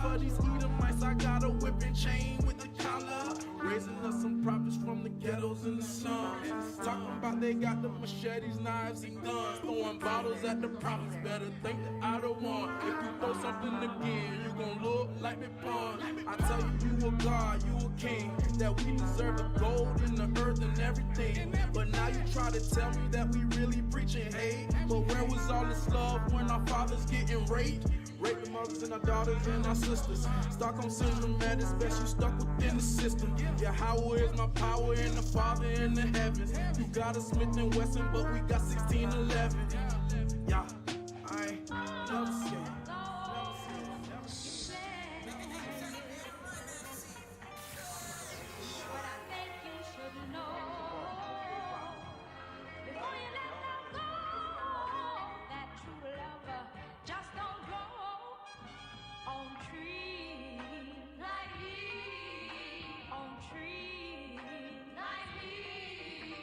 For these Edomites, I got a whipping chain with the collar. Raising us some prophets from the ghettos and the slums. Talking about they got the machetes, knives, and guns. Throwing bottles at the prophets. Better think that I don't want. If you throw something again, you gon' look like me pun. I tell you, you a god, you a king. That we deserve the gold in the earth and everything. But now you try to tell me that we really preaching hate. But where was all this love when our fathers getting raped? Rape the mothers and our daughters and our sisters. Stockholm syndrome, mad as best you stuck within the system. Yahweh is my power and the Father in the heavens. You got a Smith and Wesson, but we got 1611. Yeah, I ain't never seen.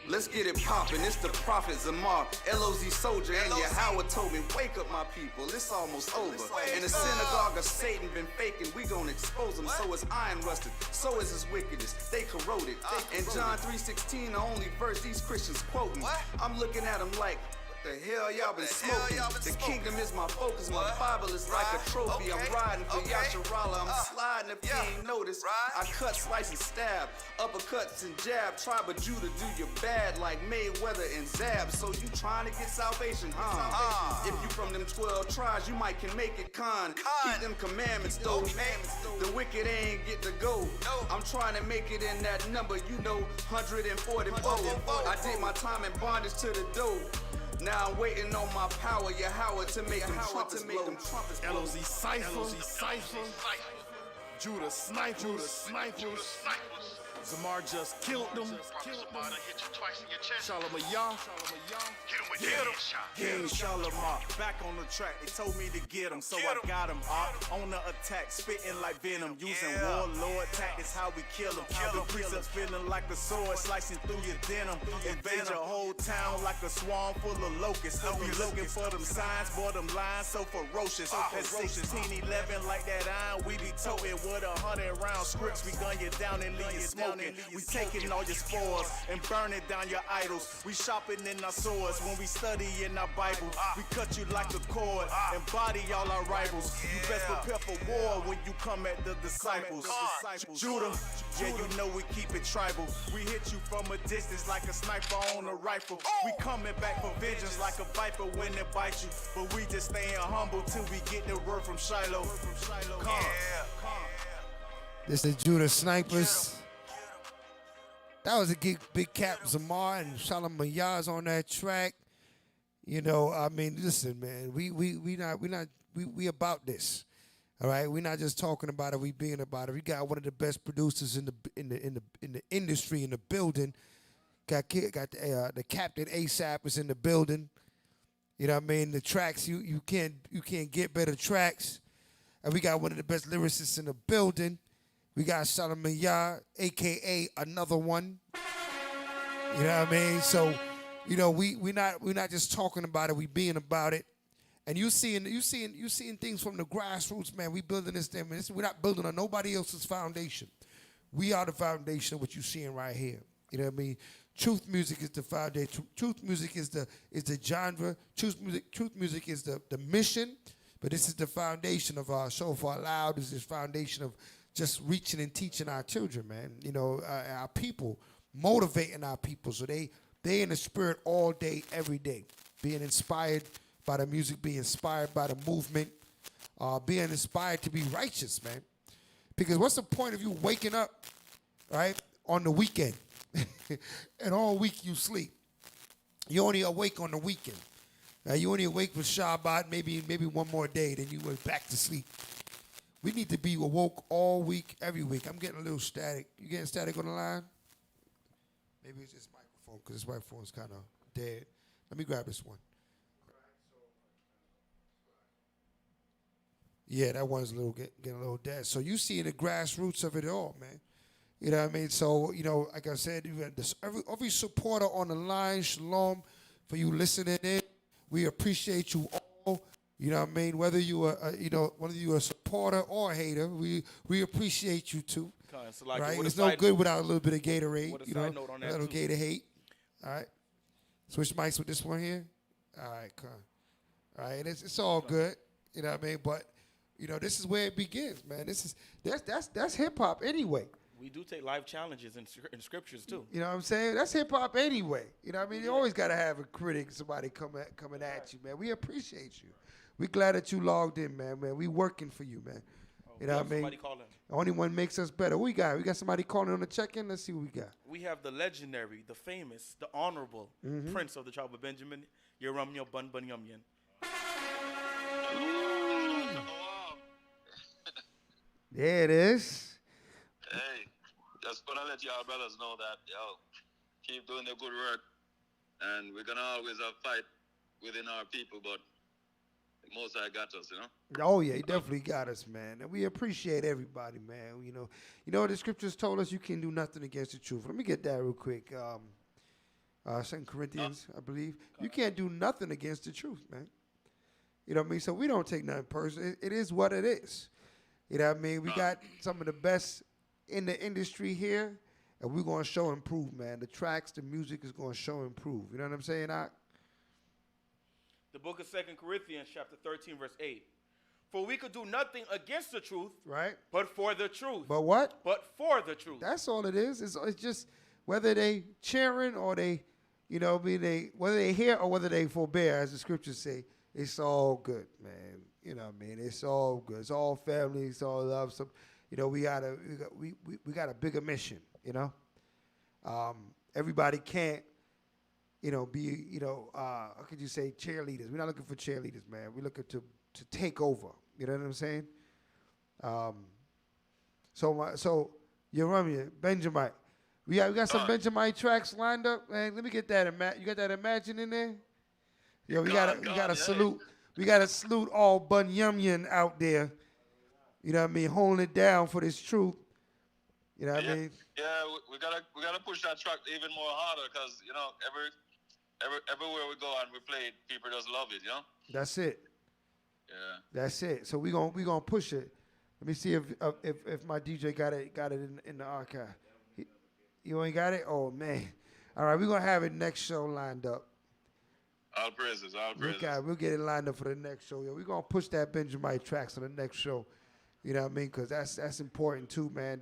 Let's get it poppin', it's the prophet Zamar, LOZ soldier, and Yahweh told me, wake up my people, it's almost over. In the synagogue of Satan been faking, we gon' expose them, so is iron rusted, so is his wickedness, they corroded. And John 3:16, the only verse these Christians quoting. I'm looking at them like, the hell y'all been smoking? The kingdom is my focus, my Bible is like a trophy. I'm riding for Yasharala, I'm sliding if you ain't noticed. I cut, slice, and stab, uppercuts and jab. Tribe of Judah do you bad like Mayweather and Zab. So you trying to get salvation, huh? If you from them 12 tribes, you might can make it con. Keep them commandments though. The wicked ain't get to go. I'm trying to make it in that number, you know, 144. I did my time in bondage to the dough. Now I'm waiting on my power, Yahweh, to make them trumpets blow. LOZ Cypher, Judah Sniper, Zamar just killed them. Shalom Yah. King Shalimar, back on the track, they told me to get him, so I got him on the attack, spitting like venom, using warlord tactics, how we kill him. The precepts feeling like a sword, slicing through your denim. Invade your whole town like a swarm full of locusts. We looking for them signs, boy, them lines so ferocious. At 1611, like that iron, we be toting with 100 round scripts. We gun you down and leave you smoking. We taking all your spoils and burning down your idols. We shopping in our swords when we study in our Bible. We cut you like a cord and body all our rivals. You best prepare for war when you come at the disciples. Judah, yeah, you know we keep it tribal. We hit you from a distance like a sniper on a rifle. We coming back for vengeance like a viper when it bites you. But we just staying humble till we get the word from Shiloh. This is Judah Snipers. That was a big cap, Zamar and Shalom Mayaz on that track. You know, I mean, listen, man, we about this. All right, we're not just talking about it, we being about it. We got one of the best producers in the industry, in the building. Got the Captain ASAP is in the building. You know what I mean? The tracks, you can't get better tracks. And we got one of the best lyricists in the building. We got Shalom Mayaz, a.k.a. another one. You know what I mean? So, you know, we're not just talking about it, we being about it. And you seeing things from the grassroots, man. We building this thing. Man. We're not building on nobody else's foundation. We are the foundation of what you're seeing right here. You know what I mean? Truth music is the foundation. Truth music is the genre. Truth music is the mission. But this is the foundation of our show for Loud. This is the foundation of just reaching and teaching our children, man. You know, our people, motivating our people so they in the spirit all day, every day, being inspired by the music, being inspired by the movement, being inspired to be righteous, man. Because what's the point of you waking up, right, on the weekend, and all week you sleep? You only awake on the weekend. You only awake for Shabbat, maybe one more day, then you went back to sleep. We need to be awoke all week, every week. I'm getting a little static. You getting static on the line? Maybe it's this microphone, because this microphone's kind of dead. Let me grab this one. Yeah, that one's getting a little dead. So you see the grassroots of it all, man. You know what I mean? So, you know, like I said, you had this, every supporter on the line, shalom, for you listening in. We appreciate you all. You know what I mean? Whether you are, whether you a supporter or a hater, we appreciate you too. So like, right? It's no good without a little bit of Gatorade. You know, a little Gator hate. All right. Switch mics with this one here. All right, come. All right, it's all good. You know what I mean? But you know, this is where it begins, man. That's hip hop anyway. We do take life challenges in scriptures too. You know what I'm saying? That's hip hop anyway. You know what I mean? You always gotta have a critic, somebody coming at you, man. We appreciate you. We glad that you logged in, man. We working for you, man. You know what I mean? Somebody calling. The only one makes us better. What we got? We got somebody calling on the check-in. Let's see what we got. We have the legendary, the famous, the honorable Prince of the tribe of Benjamin, Yeramyo Bun Bun Yumyan. There it is. Hey, just gonna let y'all brothers know that, keep doing the good work. And we're gonna always have fight within our people, but the Most High got us, you know? Oh, yeah, he definitely got us, man. And we appreciate everybody, man. You know, the scriptures told us you can do nothing against the truth. Let me get that real quick. 2 Corinthians, I believe. You can't do nothing against the truth, man. You know what I mean? So we don't take nothing personal. It is what it is. You know what I mean? We got some of the best in the industry here, and we're going to show and prove, man. The tracks, the music is going to show and prove. You know what I'm saying, Ak? The book of 2 Corinthians, chapter 13, verse 8. For we could do nothing against the truth, right? But for the truth. But what? But for the truth. That's all it is. It's just whether they cheering or they, you know, whether they hear or whether they forbear, as the scriptures say, it's all good, man. You know what I mean? It's all good. It's all family. It's all love. So, you know, we got a bigger mission. You know, everybody can't, you know, be, you know, how could you say cheerleaders? We're not looking for cheerleaders, man. We're looking to take over. You know what I'm saying? So Yeramyo, Benjamin, we got some Benjamin tracks lined up, man. Let me get that. You got that Imagine in there? Yo, we gotta salute. We gotta salute all Bun Yumyan out there. You know what I mean? Holding it down for this truth. You know what I mean? Yeah, we gotta push that track even more harder, because you know everywhere we go and we play it, people just love it. You know. That's it. Yeah. That's it. So we gonna push it. Let me see if my DJ got it in the archive. You ain't got it? Oh man. All right, we're gonna have it next show lined up. All praises, all praises. We'll get it lined up for the next show. Yo, we're gonna push that Benjamin tracks on the next show. You know what I mean? Because that's important too, man.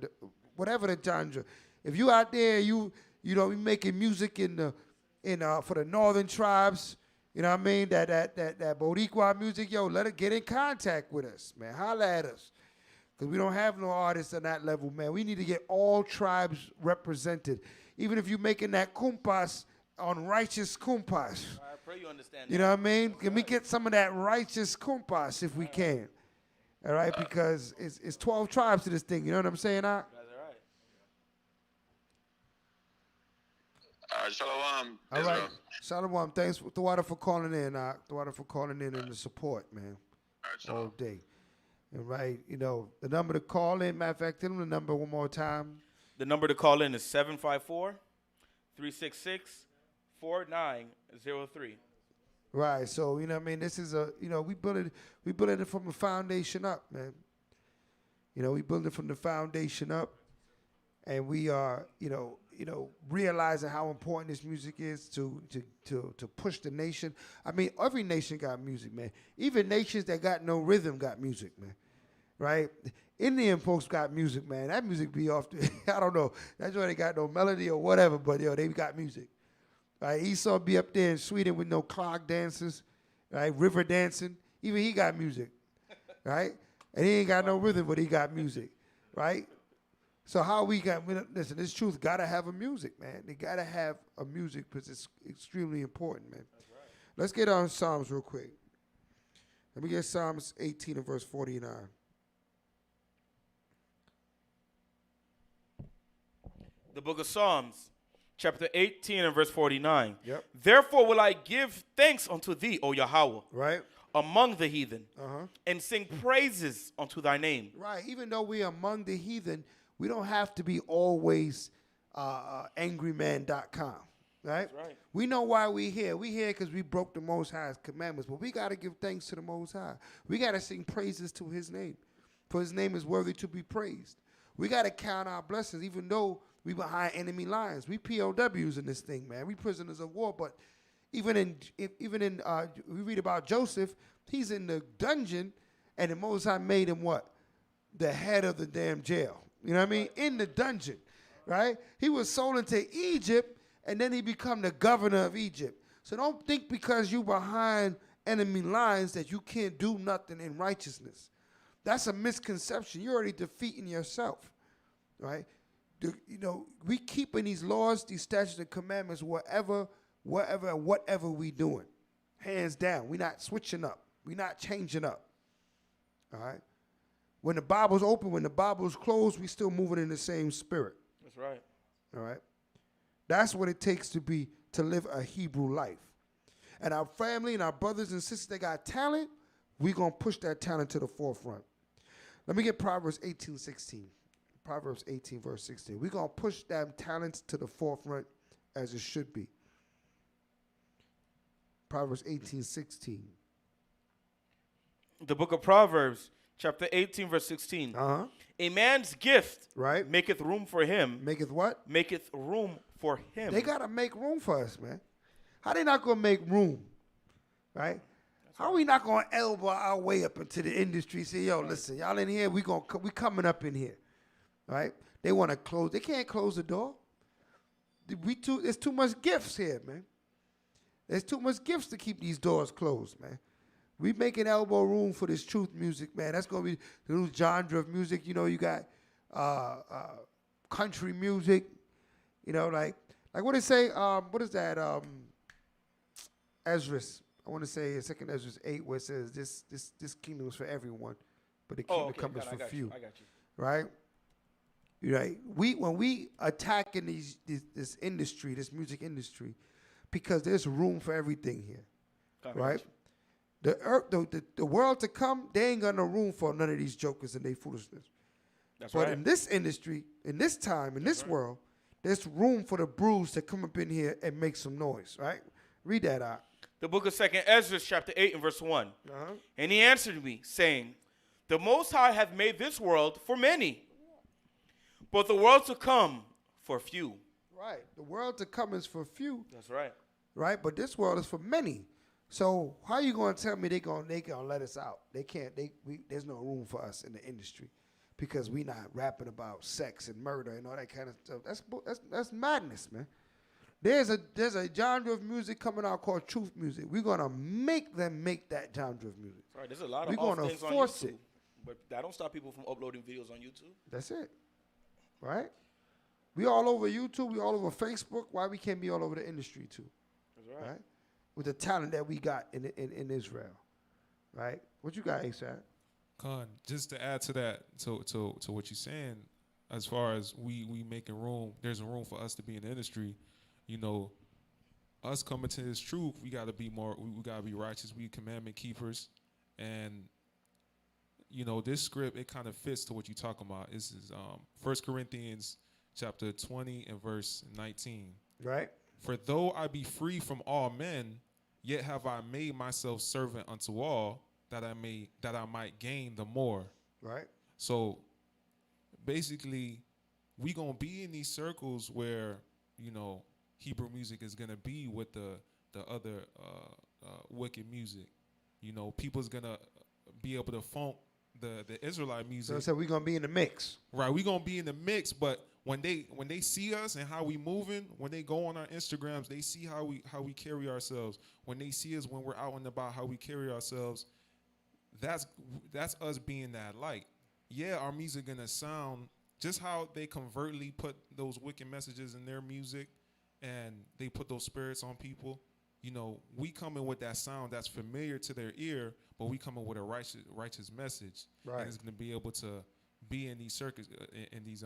Whatever the genre, if you out there, you know, we making music for the northern tribes. You know what I mean? That Boricua music, yo, let it get in contact with us, man. Holla at us. Because we don't have no artists on that level, man. We need to get all tribes represented. Even if you're making that kumpas on righteous kumpas. I pray you understand. You know what I mean? Can we get some of that righteous kumpas if we can? All right? Because it's 12 tribes to this thing. You know what I'm saying, Ak? Shalom. All right. Shalom. Thanks, Thawada, for calling in, Thawada, for calling in and the support, man. All day. And right, you know, the number to call in, matter of fact, tell them the number one more time. The number to call in is 754-366-4903. Right. So, you know what I mean? This is we build it from the foundation up, man. You know, we build it from the foundation up, and we are, realizing how important this music is to push the nation. I mean, every nation got music, man. Even nations that got no rhythm got music, man. Right? Indian folks got music, man. That music be off the, I don't know. That's why they got no melody or whatever, but they got music. Right? Esau be up there in Sweden with no clog dancers, right? River dancing. Even he got music, right? And he ain't got no rhythm, but he got music, right? So how we got, listen, this truth got to have a music, man. They got to have a music because it's extremely important, man. That's right. Let's get on Psalms real quick. Let me get Psalms 18 and verse 49. The book of Psalms, chapter 18 and verse 49. Yep. Therefore will I give thanks unto thee, O Yahweh, right, among the heathen, and sing praises unto thy name. Right. Even though we are among the heathen, we don't have to be always angryman.com. Right? That's right. We know why we here. We here because we broke the Most High's commandments, but we got to give thanks to the Most High. We got to sing praises to his name, for his name is worthy to be praised. We got to count our blessings, even though we behind enemy lines. We POWs in this thing, man. We prisoners of war. But even in we read about Joseph, he's in the dungeon, and the Most High made him what? The head of the damn jail. You know what I mean? In the dungeon, right? He was sold into Egypt, and then he become the governor of Egypt. So don't think because you behind enemy lines that you can't do nothing in righteousness. That's a misconception. You're already defeating yourself, right? We keeping these laws, these statutes and commandments, whatever we doing. Hands down. We're not switching up. We're not changing up. All right? When the Bible's open, when the Bible's closed, we still moving in the same spirit. That's right. All right? That's what it takes to live a Hebrew life. And our family and our brothers and sisters that got talent, we're going to push that talent to the forefront. Let me get Proverbs 18:16. Proverbs 18, verse 16. We're going to push them talents to the forefront as it should be. Proverbs 18:16. The book of Proverbs, chapter 18, verse 16. A man's gift maketh room for him. Maketh what? Maketh room for him. They got to make room for us, man. How they not going to make room? Right? How we not going to elbow our way up into the industry? Say, yo, listen, y'all in here, we coming up in here. Right? They want to close. They can't close the door. There's too much gifts here, man. There's too much gifts to keep these doors closed, man. We making elbow room for this truth music, man. That's going to be the new genre of music. You know, you got country music. You know, like what they say, what is that? Esdras. I want to say 2nd Esdras 8, where it says this kingdom is for everyone, but the kingdom comes for few. I got you. Right? Right. When we attacking this industry, this music industry, because there's room for everything here. Right? The world to come, they ain't got no room for none of these jokers and their foolishness. That's but right. in this industry, in this time, in this world, there's room for the Brews to come up in here and make some noise, right? Read that out. The book of 2nd Ezra, chapter 8 and verse 1. And he answered me, saying, the Most High hath made this world for many, but the world to come for few. Right. The world to come is for few. That's right. Right? But this world is for many. So how you going to tell me they gonna let us out? They can't. There's no room for us in the industry because we not rapping about sex and murder and all that kind of stuff. That's madness, man. There's a genre of music coming out called truth music. We're gonna make them make that genre of music. Right. There's a lot of We're gonna things force on YouTube, it. but that don't stop people from uploading videos on YouTube. That's it. Right? We all over YouTube. We all over Facebook. Why we can't be all over the industry too? That's right. With the talent that we got in Israel, right? What you got, ASAP? Khan, just to add to that, to what you're saying, as far as we making room, there's a room for us to be in the industry. You know, us coming to this truth, we got to be more. We got to be righteous. We commandment keepers, and you know, this script, it kind of fits to what you're talking about. This is 1 Corinthians chapter 20 and verse 19. Right. For though I be free from all men, Yet have I made myself servant unto all, that I might gain the more. Right. So basically, we gonna be in these circles where, you know, Hebrew music is gonna be with the other wicked music. You know, people's gonna be able to funk the Israelite music. So we're gonna be in the mix. Right, we're gonna be in the mix, but when they see us and how we moving, when they go on our Instagrams, they see how we carry ourselves. When they see us when we're out and about, how we carry ourselves, that's us being that light. Yeah, our music gonna sound just how they covertly put those wicked messages in their music, and they put those spirits on people. You know, we come in with that sound that's familiar to their ear, but we come in with a righteous message. Right. And it's gonna be able to be in these circuits, in these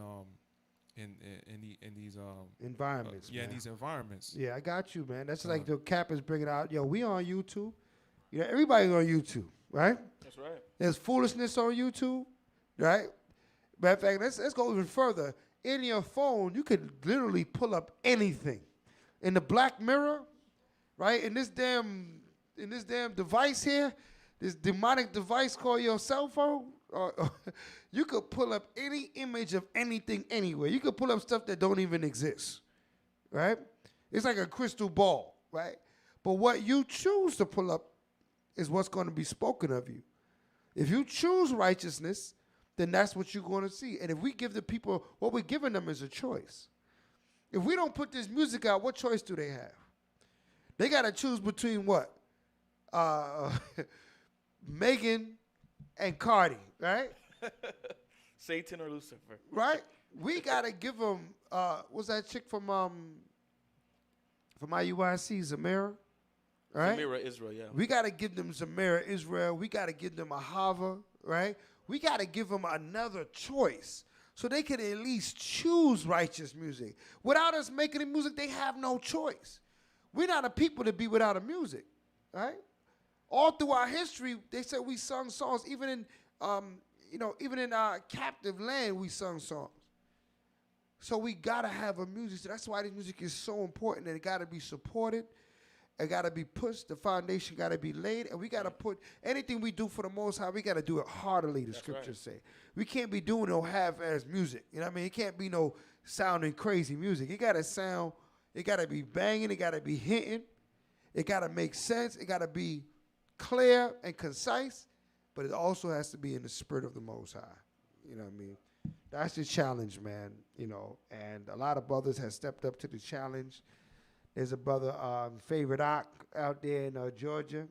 environments. In man. these environments. Yeah, I got you, man. That's like the Cap is bringing out. Yo, we on YouTube. You know, everybody's on YouTube, right? That's right. There's foolishness on YouTube, right? Matter of fact, let's go even further. In your phone, you could literally pull up anything. In the Black Mirror, right? In this damn device here, this demonic device called your cell phone, you could pull up any image of anything anywhere. You could pull up stuff that don't even exist, right? It's like a crystal ball, right? But what you choose to pull up is what's going to be spoken of you. If you choose righteousness, then that's what you're going to see. And if we give the people, what we're giving them is a choice. If we don't put this music out, what choice do they have? They got to choose between what? Megan and Cardi, right? Satan or Lucifer. Right? We got to give them, what's that chick from IUIC, Zamira? Right? Zamira Israel, yeah. We got to give them Zamira Israel. We got to give them Ahava, right? We got to give them another choice so they can at least choose righteous music. Without us making the music, they have no choice. We're not a people to be without a music, right? All through our history, they said we sung songs. Even in, even in our captive land, we sung songs. So we gotta have a music. So that's why this music is so important, and it gotta be supported. It gotta be pushed. The foundation gotta be laid, and we gotta put anything we do for the Most High. We gotta do it heartily. The scriptures say we can't be doing no half-ass music. You know what I mean? It can't be no sounding crazy music. It gotta sound. It gotta be banging. It gotta be hitting. It gotta make sense. It gotta be clear and concise, but it also has to be in the spirit of the Most High. You know what I mean? That's the challenge, man. You know, and a lot of brothers have stepped up to the challenge. There's a brother, Favorite Ock, out there in Georgia.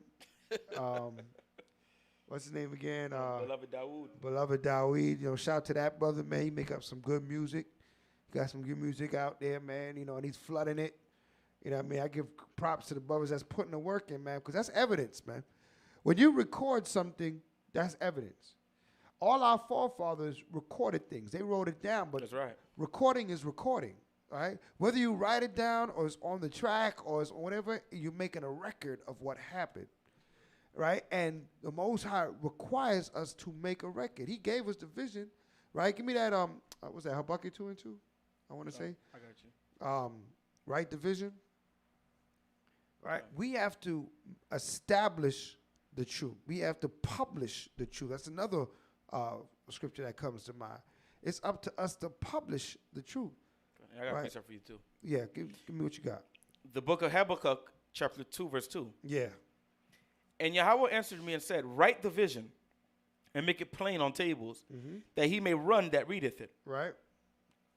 What's his name again? Beloved Dawood. Beloved Dawood. You know, shout out to that brother, man. He make up some good music. He got some good music out there, man. You know, and he's flooding it. You know what I mean? I give props to the brothers that's putting the work in, man, because that's evidence, man. When you record something, that's evidence. All our forefathers recorded things. They wrote it down, but that's right. Recording is recording, right? Whether you write it down or it's on the track or it's on whatever, you're making a record of what happened, right? And the Most High requires us to make a record. He gave us the vision, right? Give me that, what's that, Habakkuk 2:2? I want to say. I got you. Right, the vision. Right? We have to establish the truth. We have to publish the truth. That's another scripture that comes to mind. It's up to us to publish the truth. I got a piece for you too. Yeah, give me what you got. The book of Habakkuk, chapter 2, verse 2. Yeah. And Yahweh answered me and said, write the vision and make it plain on tables, that he may run that readeth it. Right.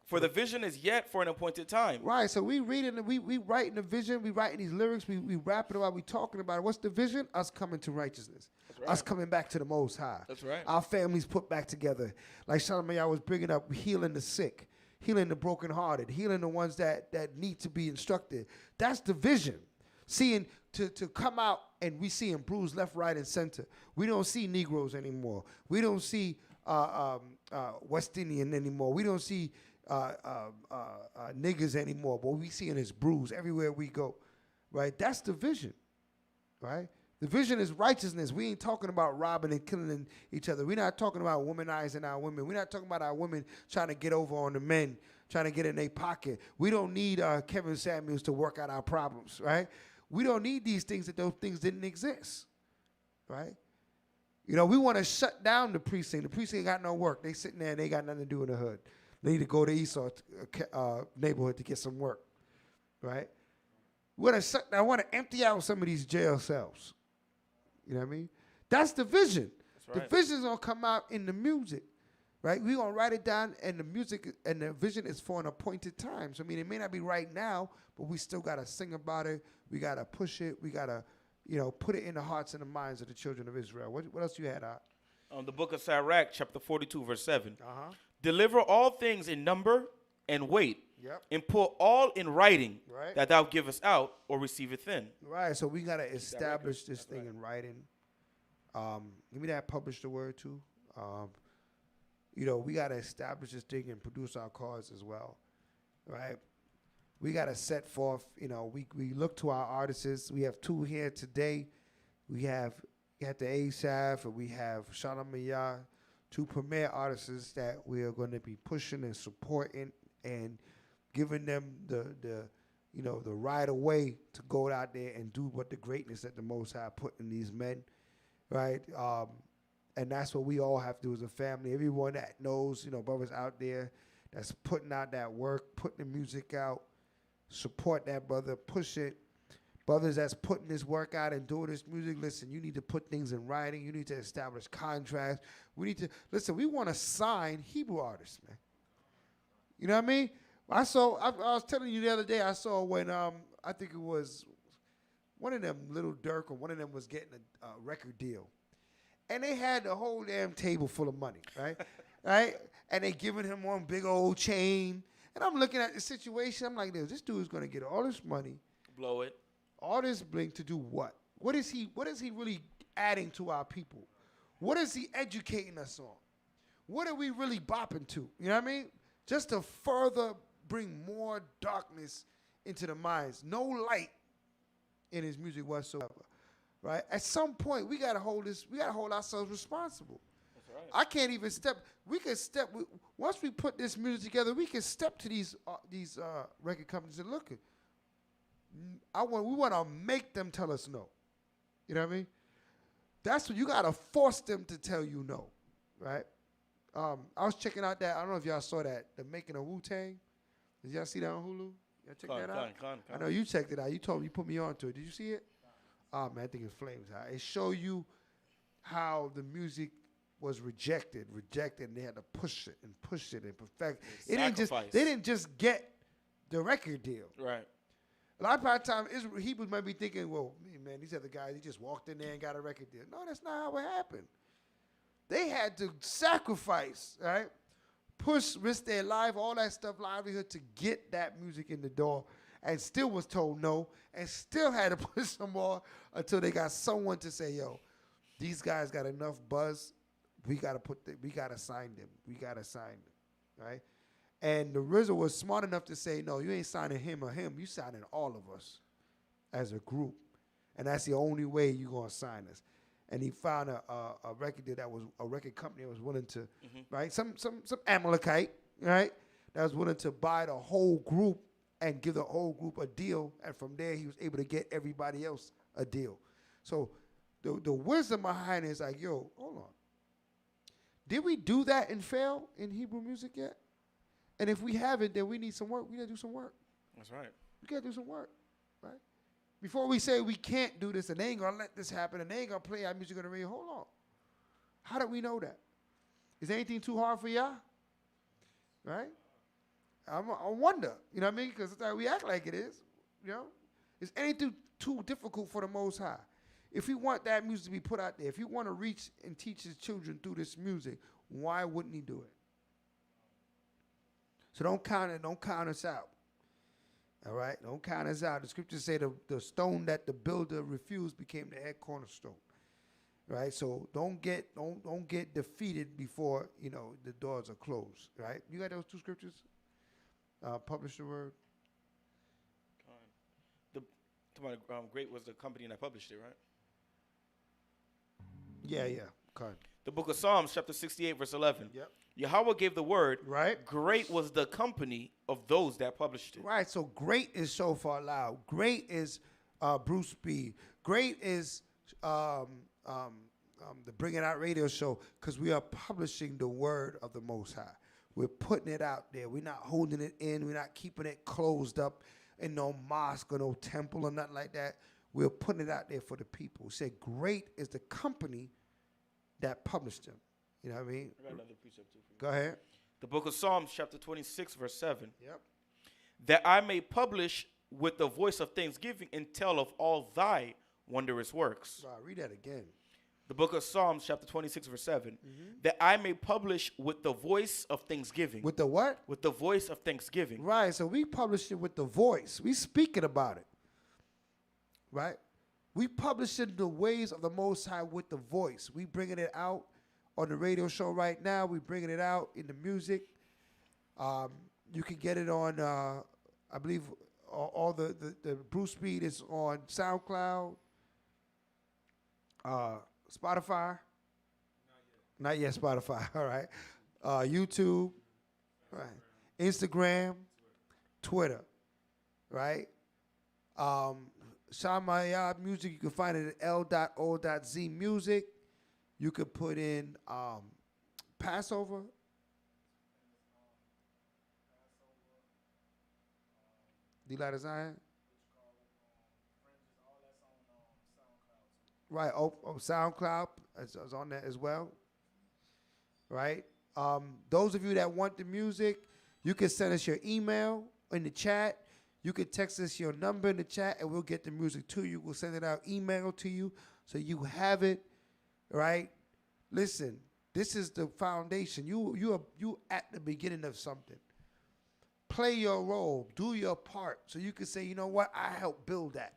For the vision is yet for an appointed time. Right, so we reading, we writing the vision, we writing these lyrics, we rapping about, we talking about it. What's the vision? Us coming to righteousness. Right. Us coming back to the Most High. That's right. Our families put back together. Like Solomon was bringing up, healing the sick, healing the brokenhearted, healing the ones that need to be instructed. That's the vision. Seeing, to come out and we seeing Brews left, right, and center. We don't see Negroes anymore. We don't see West Indian anymore. We don't see niggas anymore, but we seeing his Brews everywhere we go, right? That's the vision, right? The vision is righteousness. We ain't talking about robbing and killing each other. We're not talking about womanizing our women. We're not talking about our women trying to get over on the men, trying to get in their pocket. We don't need Kevin Samuels to work out our problems, right? We don't need these things that those things didn't exist, right? You know, we want to shut down the precinct. The precinct ain't got no work. They sitting there and they got nothing to do in the hood. They need to go to Esau neighborhood to get some work, right? We want to shut down. I want to empty out some of these jail cells. You know what I mean? That's the vision. That's right. The vision's going to come out in the music, right? We're going to write it down, and the music and the vision is for an appointed time. So, I mean, it may not be right now, but we still got to sing about it. We got to push it. We got to, you know, put it in the hearts and the minds of the children of Israel. What else you had out? The book of Sirach, chapter 42, verse 7. Deliver all things in number and weight, and put all in writing, that thou givest out or receiveth in. Right, so we got to establish this thing in writing. Give me that publish the word too. You know, we got to establish this thing and produce our cause as well, right? We got to set forth, you know, we look to our artists. We have two here today. We have the Asaph and we have Shalom Miyah, two premier artists that we are going to be pushing and supporting and giving them the you know, the right of way to go out there and do what the greatness that the Most High put in these men, right? And that's what we all have to do as a family. Everyone that knows, you know, brothers out there that's putting out that work, putting the music out, support that brother, push it. Brothers that's putting this work out and doing this music, listen, you need to put things in writing. You need to establish contracts. We need to, listen, we want to sign Hebrew artists, man. You know what I mean? I was telling you the other day, I saw when, I think it was one of them, Little Dirk, or one of them was getting a record deal. And they had the whole damn table full of money, right? Right? And they giving him one big old chain. And I'm looking at the situation. I'm like, this dude's going to get all this money. Blow it. All this bling to do what? What is he really adding to our people? What is he educating us on? What are we really bopping to? You know what I mean? Just to further bring more darkness into the minds. No light in his music whatsoever. Right? At some point, we gotta hold ourselves responsible. That's right. I can't even step. We can step. Once we put this music together, we can step to these record companies and look. We want to make them tell us no. You know what I mean? That's what you gotta force them to tell you no, right? I was checking out that. I don't know if y'all saw that. The Making of Wu-Tang. Did y'all see that on Hulu? Y'all check that out? I know you checked it out. You told me, you put me on to it. Did you see it? Oh man, I think it flames high. It show you how the music was rejected, and they had to push it and perfect. They didn't just get the record deal. Right. A lot of times, Hebrews might be thinking, well, man, these other guys, they just walked in there and got a record deal. No, that's not how it happened. They had to sacrifice, right? Risk their life, all that stuff, livelihood, to get that music in the door, and still was told no, and still had to push some more until they got someone to say, yo, these guys got enough buzz. We gotta sign them, right? And the RZA was smart enough to say, no, you ain't signing him or him. You signing all of us as a group, and that's the only way you gonna sign us. And he found a record deal that was a record company that was willing to, right? Some Amalekite, right? That was willing to buy the whole group and give the whole group a deal, and from there he was able to get everybody else a deal. So the wisdom behind it is like, yo, hold on. Did we do that and fail in Hebrew music yet? And if we haven't, then we need some work. We gotta do some work. That's right. We gotta do some work, right? Before we say we can't do this and they ain't gonna let this happen and they ain't gonna play our music on the radio, hold on. How do we know that? Is anything too hard for y'all? Right? I wonder, you know what I mean? Because we act like it is, you know? Is anything too difficult for the Most High? If he want that music to be put out there, if he want to reach and teach his children through this music, why wouldn't he do it? So don't count us out. All right? Don't count us out. The scriptures say the stone that the builder refused became the head cornerstone. Right? So don't get defeated before, you know, the doors are closed. Right? You got those two scriptures? Publish the word. Great was the company that published it, right? Yeah. Con. The book of Psalms, chapter 68, verse 11. Yep. Yahweh gave the word. Right. Great was the company of those that published it. Right. So great is so far loud. Great is Bruce B. Great is the Bring It Out radio show because we are publishing the word of the Most High. We're putting it out there. We're not holding it in. We're not keeping it closed up in no mosque or no temple or nothing like that. We're putting it out there for the people. Say, great is the company that published them. You know what I mean? I got another precept too for you. Go ahead. The book of Psalms, chapter 26, verse 7. Yep. That I may publish with the voice of thanksgiving and tell of all thy wondrous works. Wow, read that again. The book of Psalms, chapter 26, verse 7. That I may publish with the voice of thanksgiving. With the what? With the voice of thanksgiving. Right, so we publish it with the voice. We speaking about it. Right? We publishing the ways of the Most High with the voice. We bringing it out on the radio show right now. We bringing it out in the music. You can get it on, I believe, all the Bruce Speed is on SoundCloud, Spotify. Not yet Spotify. All right. YouTube. Right. Instagram. Twitter. Right. Shamayab Music, you can find it at l.o.z music. You could put in Passover. Delight of Zion. Right, SoundCloud is on that as well. Right. Those of you that want the music, you can send us your email in the chat. You can text us your number in the chat, and we'll get the music to you. We'll send it out email to you so you have it. Right. Listen, this is the foundation. You at the beginning of something. Play your role. Do your part. So you can say, you know what? I helped build that.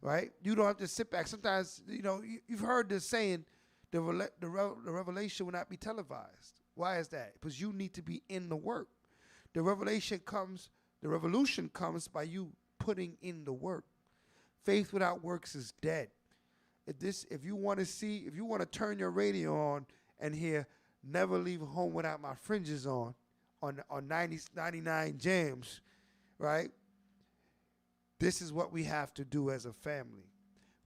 Right? You don't have to sit back. Sometimes, you've heard this saying, the revelation will not be televised. Why is that? Because you need to be in the work. The revolution comes by you putting in the work. Faith without works is dead. If you want to turn your radio on and hear Never Leave Home Without My Fringes on 99 Jams, right? This is what we have to do as a family.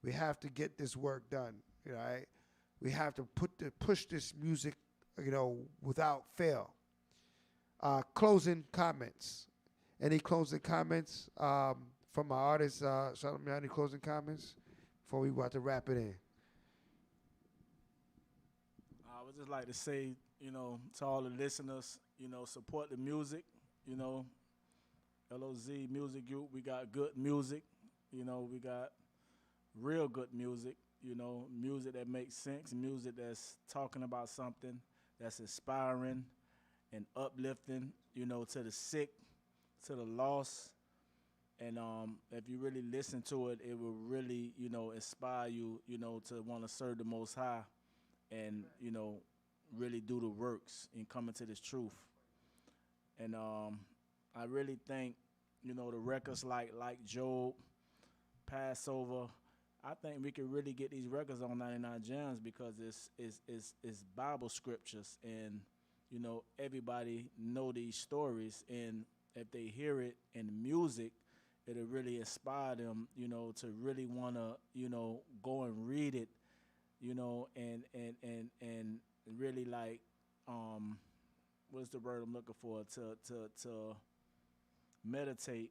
We have to get this work done, right? We have to push this music, without fail. Closing comments. Any closing comments from our artists? Charlamagne, any closing comments before we about to wrap it in? I would just like to say, to all the listeners, support the music, LOZ Music Group, we got good music, we got real good music, music that makes sense, music that's talking about something that's inspiring and uplifting, to the sick, to the lost. And if you really listen to it, it will really, inspire you, to want to serve the Most High and, really do the works and come into this truth. And I really think, the records like Job, Passover, I think we could really get these records on 99 Jams because it's Bible scriptures, and everybody know these stories, and if they hear it in music, it'll really inspire them, to really want to, go and read it, and really like, what's the word I'm looking for? To meditate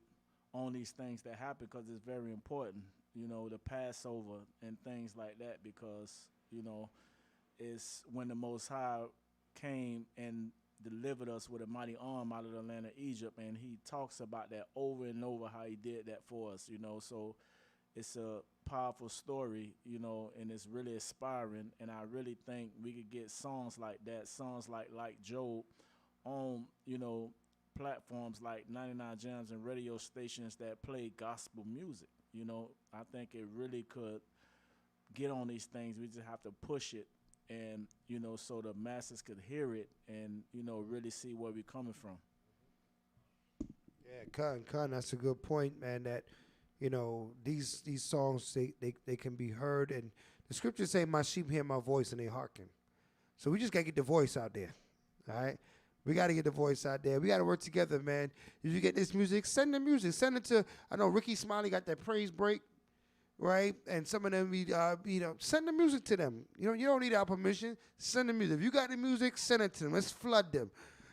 on these things that happen, because it's very important, the Passover and things like that, because, it's when the Most High came and delivered us with a mighty arm out of the land of Egypt, and he talks about that over and over, how he did that for us, so it's a powerful story, and it's really inspiring, and I really think we could get songs like that, songs like Job on, platforms like 99 Jams and radio stations that play gospel music. I think it really could get on these things. We just have to push it, and, so the masses could hear it and, really see where we're coming from. Yeah, Khan, that's a good point, man, that, these songs, they can be heard, and the scriptures say, my sheep hear my voice and they hearken. So we just got to get the voice out there, all right? We got to get the voice out there. We got to work together, man. If you get this music, send the music. Send it to, I know Ricky Smiley got that praise break. right? And some of them, send the music to them. You don't need our permission. Send the music. If you got the music, send it to them. Let's flood them.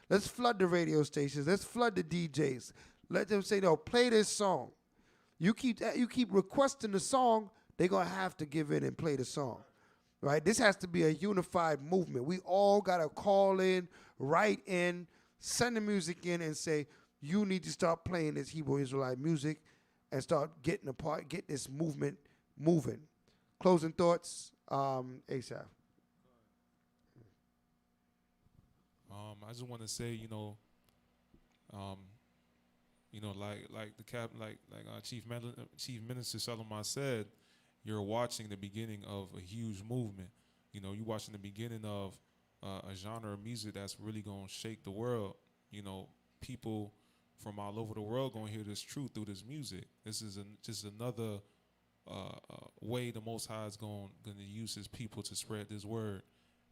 Let's flood the radio stations. Let's flood the DJs. Let them say, no, play this song. You keep requesting the song, they're going to have to give in and play the song, right? This has to be a unified movement. We all got to call in, write in, send the music in and say, you need to start playing this Hebrew Israelite music and start get this movement moving. Closing thoughts, ASAP. I just want to say, like the cap, like Chief Minister Solomon said, you're watching the beginning of a huge movement. You're watching the beginning of a genre of music that's really gonna shake the world. People from all over the world gonna hear this truth through this music. This is just another way the Most High is gonna use His people to spread this word.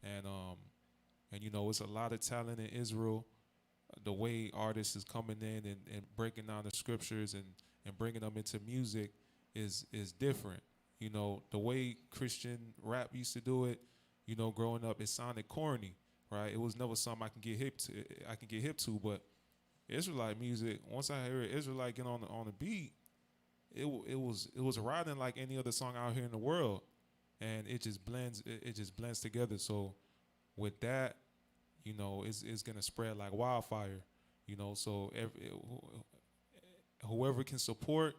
And it's a lot of talent in Israel. The way artists is coming in and breaking down the scriptures and bringing them into music is different. The way Christian rap used to do it, growing up, it sounded corny, right? It was never something I can get hip to, but Israelite music, once I hear it, Israelite get on the beat, it was riding like any other song out here in the world, and it just blends together. So with that, it's gonna spread like wildfire, So whoever can support,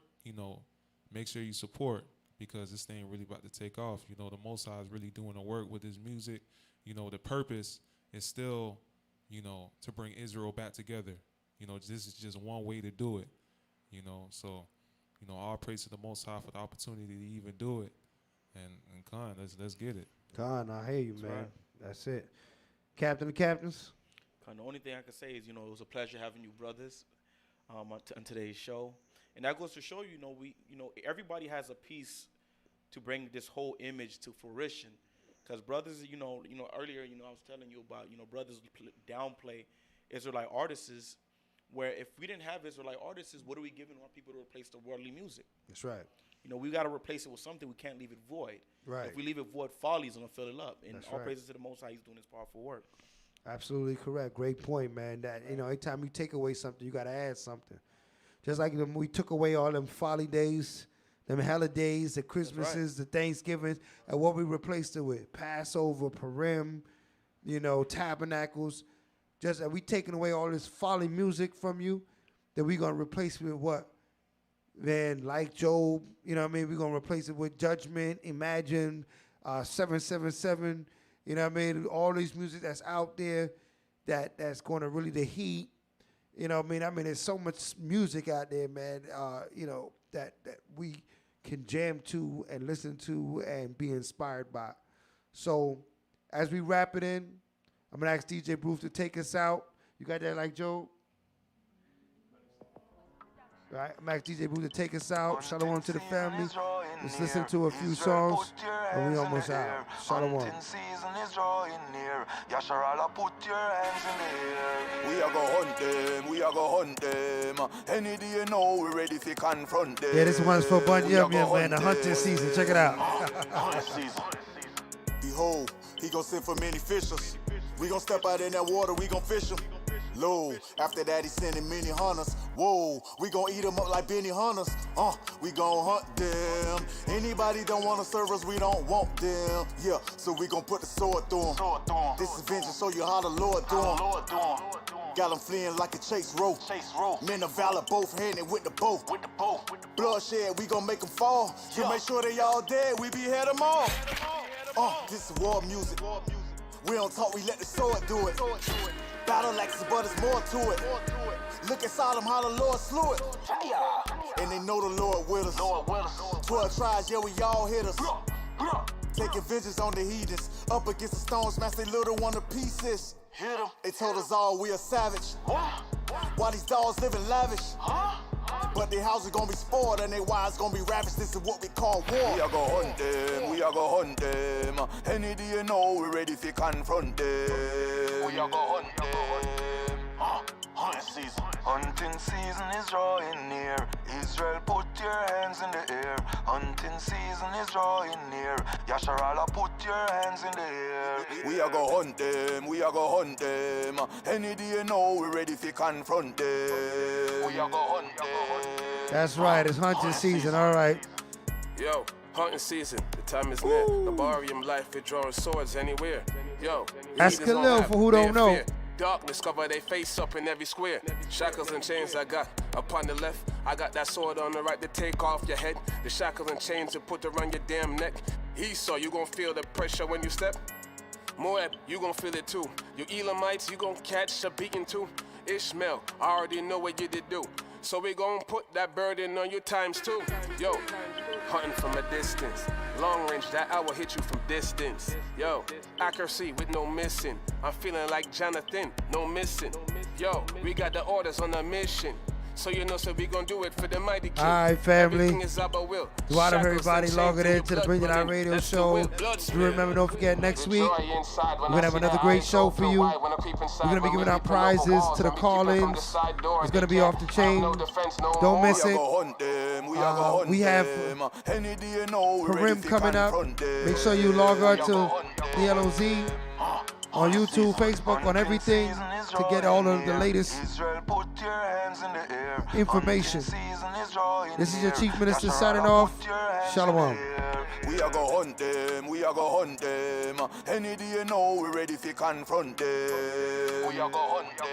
make sure you support, because this thing really about to take off. The Most High is really doing the work with His music. The purpose is still, to bring Israel back together. This is just one way to do it. So, all praise to the Most High for the opportunity to even do it. And Khan, let's get it. Khan, I hear you, That's man. right. That's it. Captain of Captains. The only thing I can say is, it was a pleasure having you brothers on today's show. And that goes to show everybody has a piece to bring this whole image to fruition. Because brothers, earlier, I was telling you about, brothers downplay Israelite artists, where if we didn't have Israelite artists, what are we giving our people to replace the worldly music? That's right. We got to replace it with something. We can't leave it void. Right. If we leave it void, folly's going to fill it up. And That's all right. praises to the Most High, He's doing His powerful work. Absolutely correct. Great point, man. That anytime you take away something, you got to add something. Just like when we took away all them folly days, them holidays, the Christmases, the Thanksgivings, and what we replaced it with: Passover, Purim, Tabernacles. Just that we taking away all this folly music from you, then we gonna replace it with what? Then like Job, we're gonna replace it with Judgment, Imagine, 777. All these music that's out there that's gonna really the heat. There's so much music out there, man. That we can jam to and listen to and be inspired by. So as we wrap it in, I'm gonna ask DJ Brew to take us out. You got that, like Joe? All right, I'm gonna ask DJ Brew to take us out. Shalom to the family. Let's listen to a few songs, and we almost out. Shalom. We are go hunt them, we are go hunt them. Any day you know we ready to confront them. Yeah, this one's for Bun Yum Yum, man. The hunting season. Check it out. Behold, He gon' send for many fishers. We gon' step out in that water, we gon' fish them. Low, after that he sending many hunters. Whoa, we gon' eat them up like Benny Hunters. We gon' hunt them. Anybody don't wanna serve us, we don't want them. Yeah, so we gon' put the sword through them. This is vengeance, show you how the Lord do them. Got them fleeing like a chase rope. Men of valor, both handed with the bow. Bloodshed, we gon' make them fall. To make sure they all dead, we behead them all. This is war music. We don't talk, we let the sword do it. Battle axes, but it's more to it. Look at Sodom, how the Lord slew it. And they know the Lord with us. 12 tribes, yeah, we all hit us. Taking vengeance on the heathens. Up against the stones, smash they little one to pieces. They told us all we are savage. While these dogs living lavish. But their houses gonna be spoiled and their wives gonna be ravished. This is what we call war. We are gonna hunt them, we are gonna hunt them. Any day you know we ready to confront them. We are gonna hunt them. Hunting season. Hunting season is drawing near. Israel, put your hands in the air. Hunting season is drawing near. Yasharala, put your hands in the air. We are go hunt them, we are go hunt them. Any day now we ready to confront them. We are go hunt them. That's right, it's hunting season, all right. Yo, hunting season, the time is near. The barium life is drawing swords anywhere. Yo, That's Khalil for who don't know. Darkness cover they face up in every square. Shackles and chains I got upon the left. I got that sword on the right to take off your head. The shackles and chains to put around your damn neck. Esau, you gon' feel the pressure when you step. Moab, you gon' feel it too. You Elamites, you gon' catch a beating too. Ishmael, I already know what you did do. So we gon' put that burden on you times two. Yo, hunting from a distance. Long range, that I will hit you from distance. Yo, accuracy with no missing. I'm feeling like Jonathan, no missing. Yo, we got the orders on a mission. So you know, so we gon' do it for the mighty king. All right, family. Do out of everybody logging in to the Bring It Out radio show. Do remember, don't forget, next week, we're going to have another great show for you. We're going to be giving out prizes to the call-ins. It's going to be off the chain. Don't miss it. We have Purim coming up. Make sure you log on to the LOZ on YouTube, Facebook, on everything to get all of the latest information. This is your Chief Minister signing off. Shalom. We are go hunt them, we are go hunt them. Any day now we ready to confront them. We are go hunt them.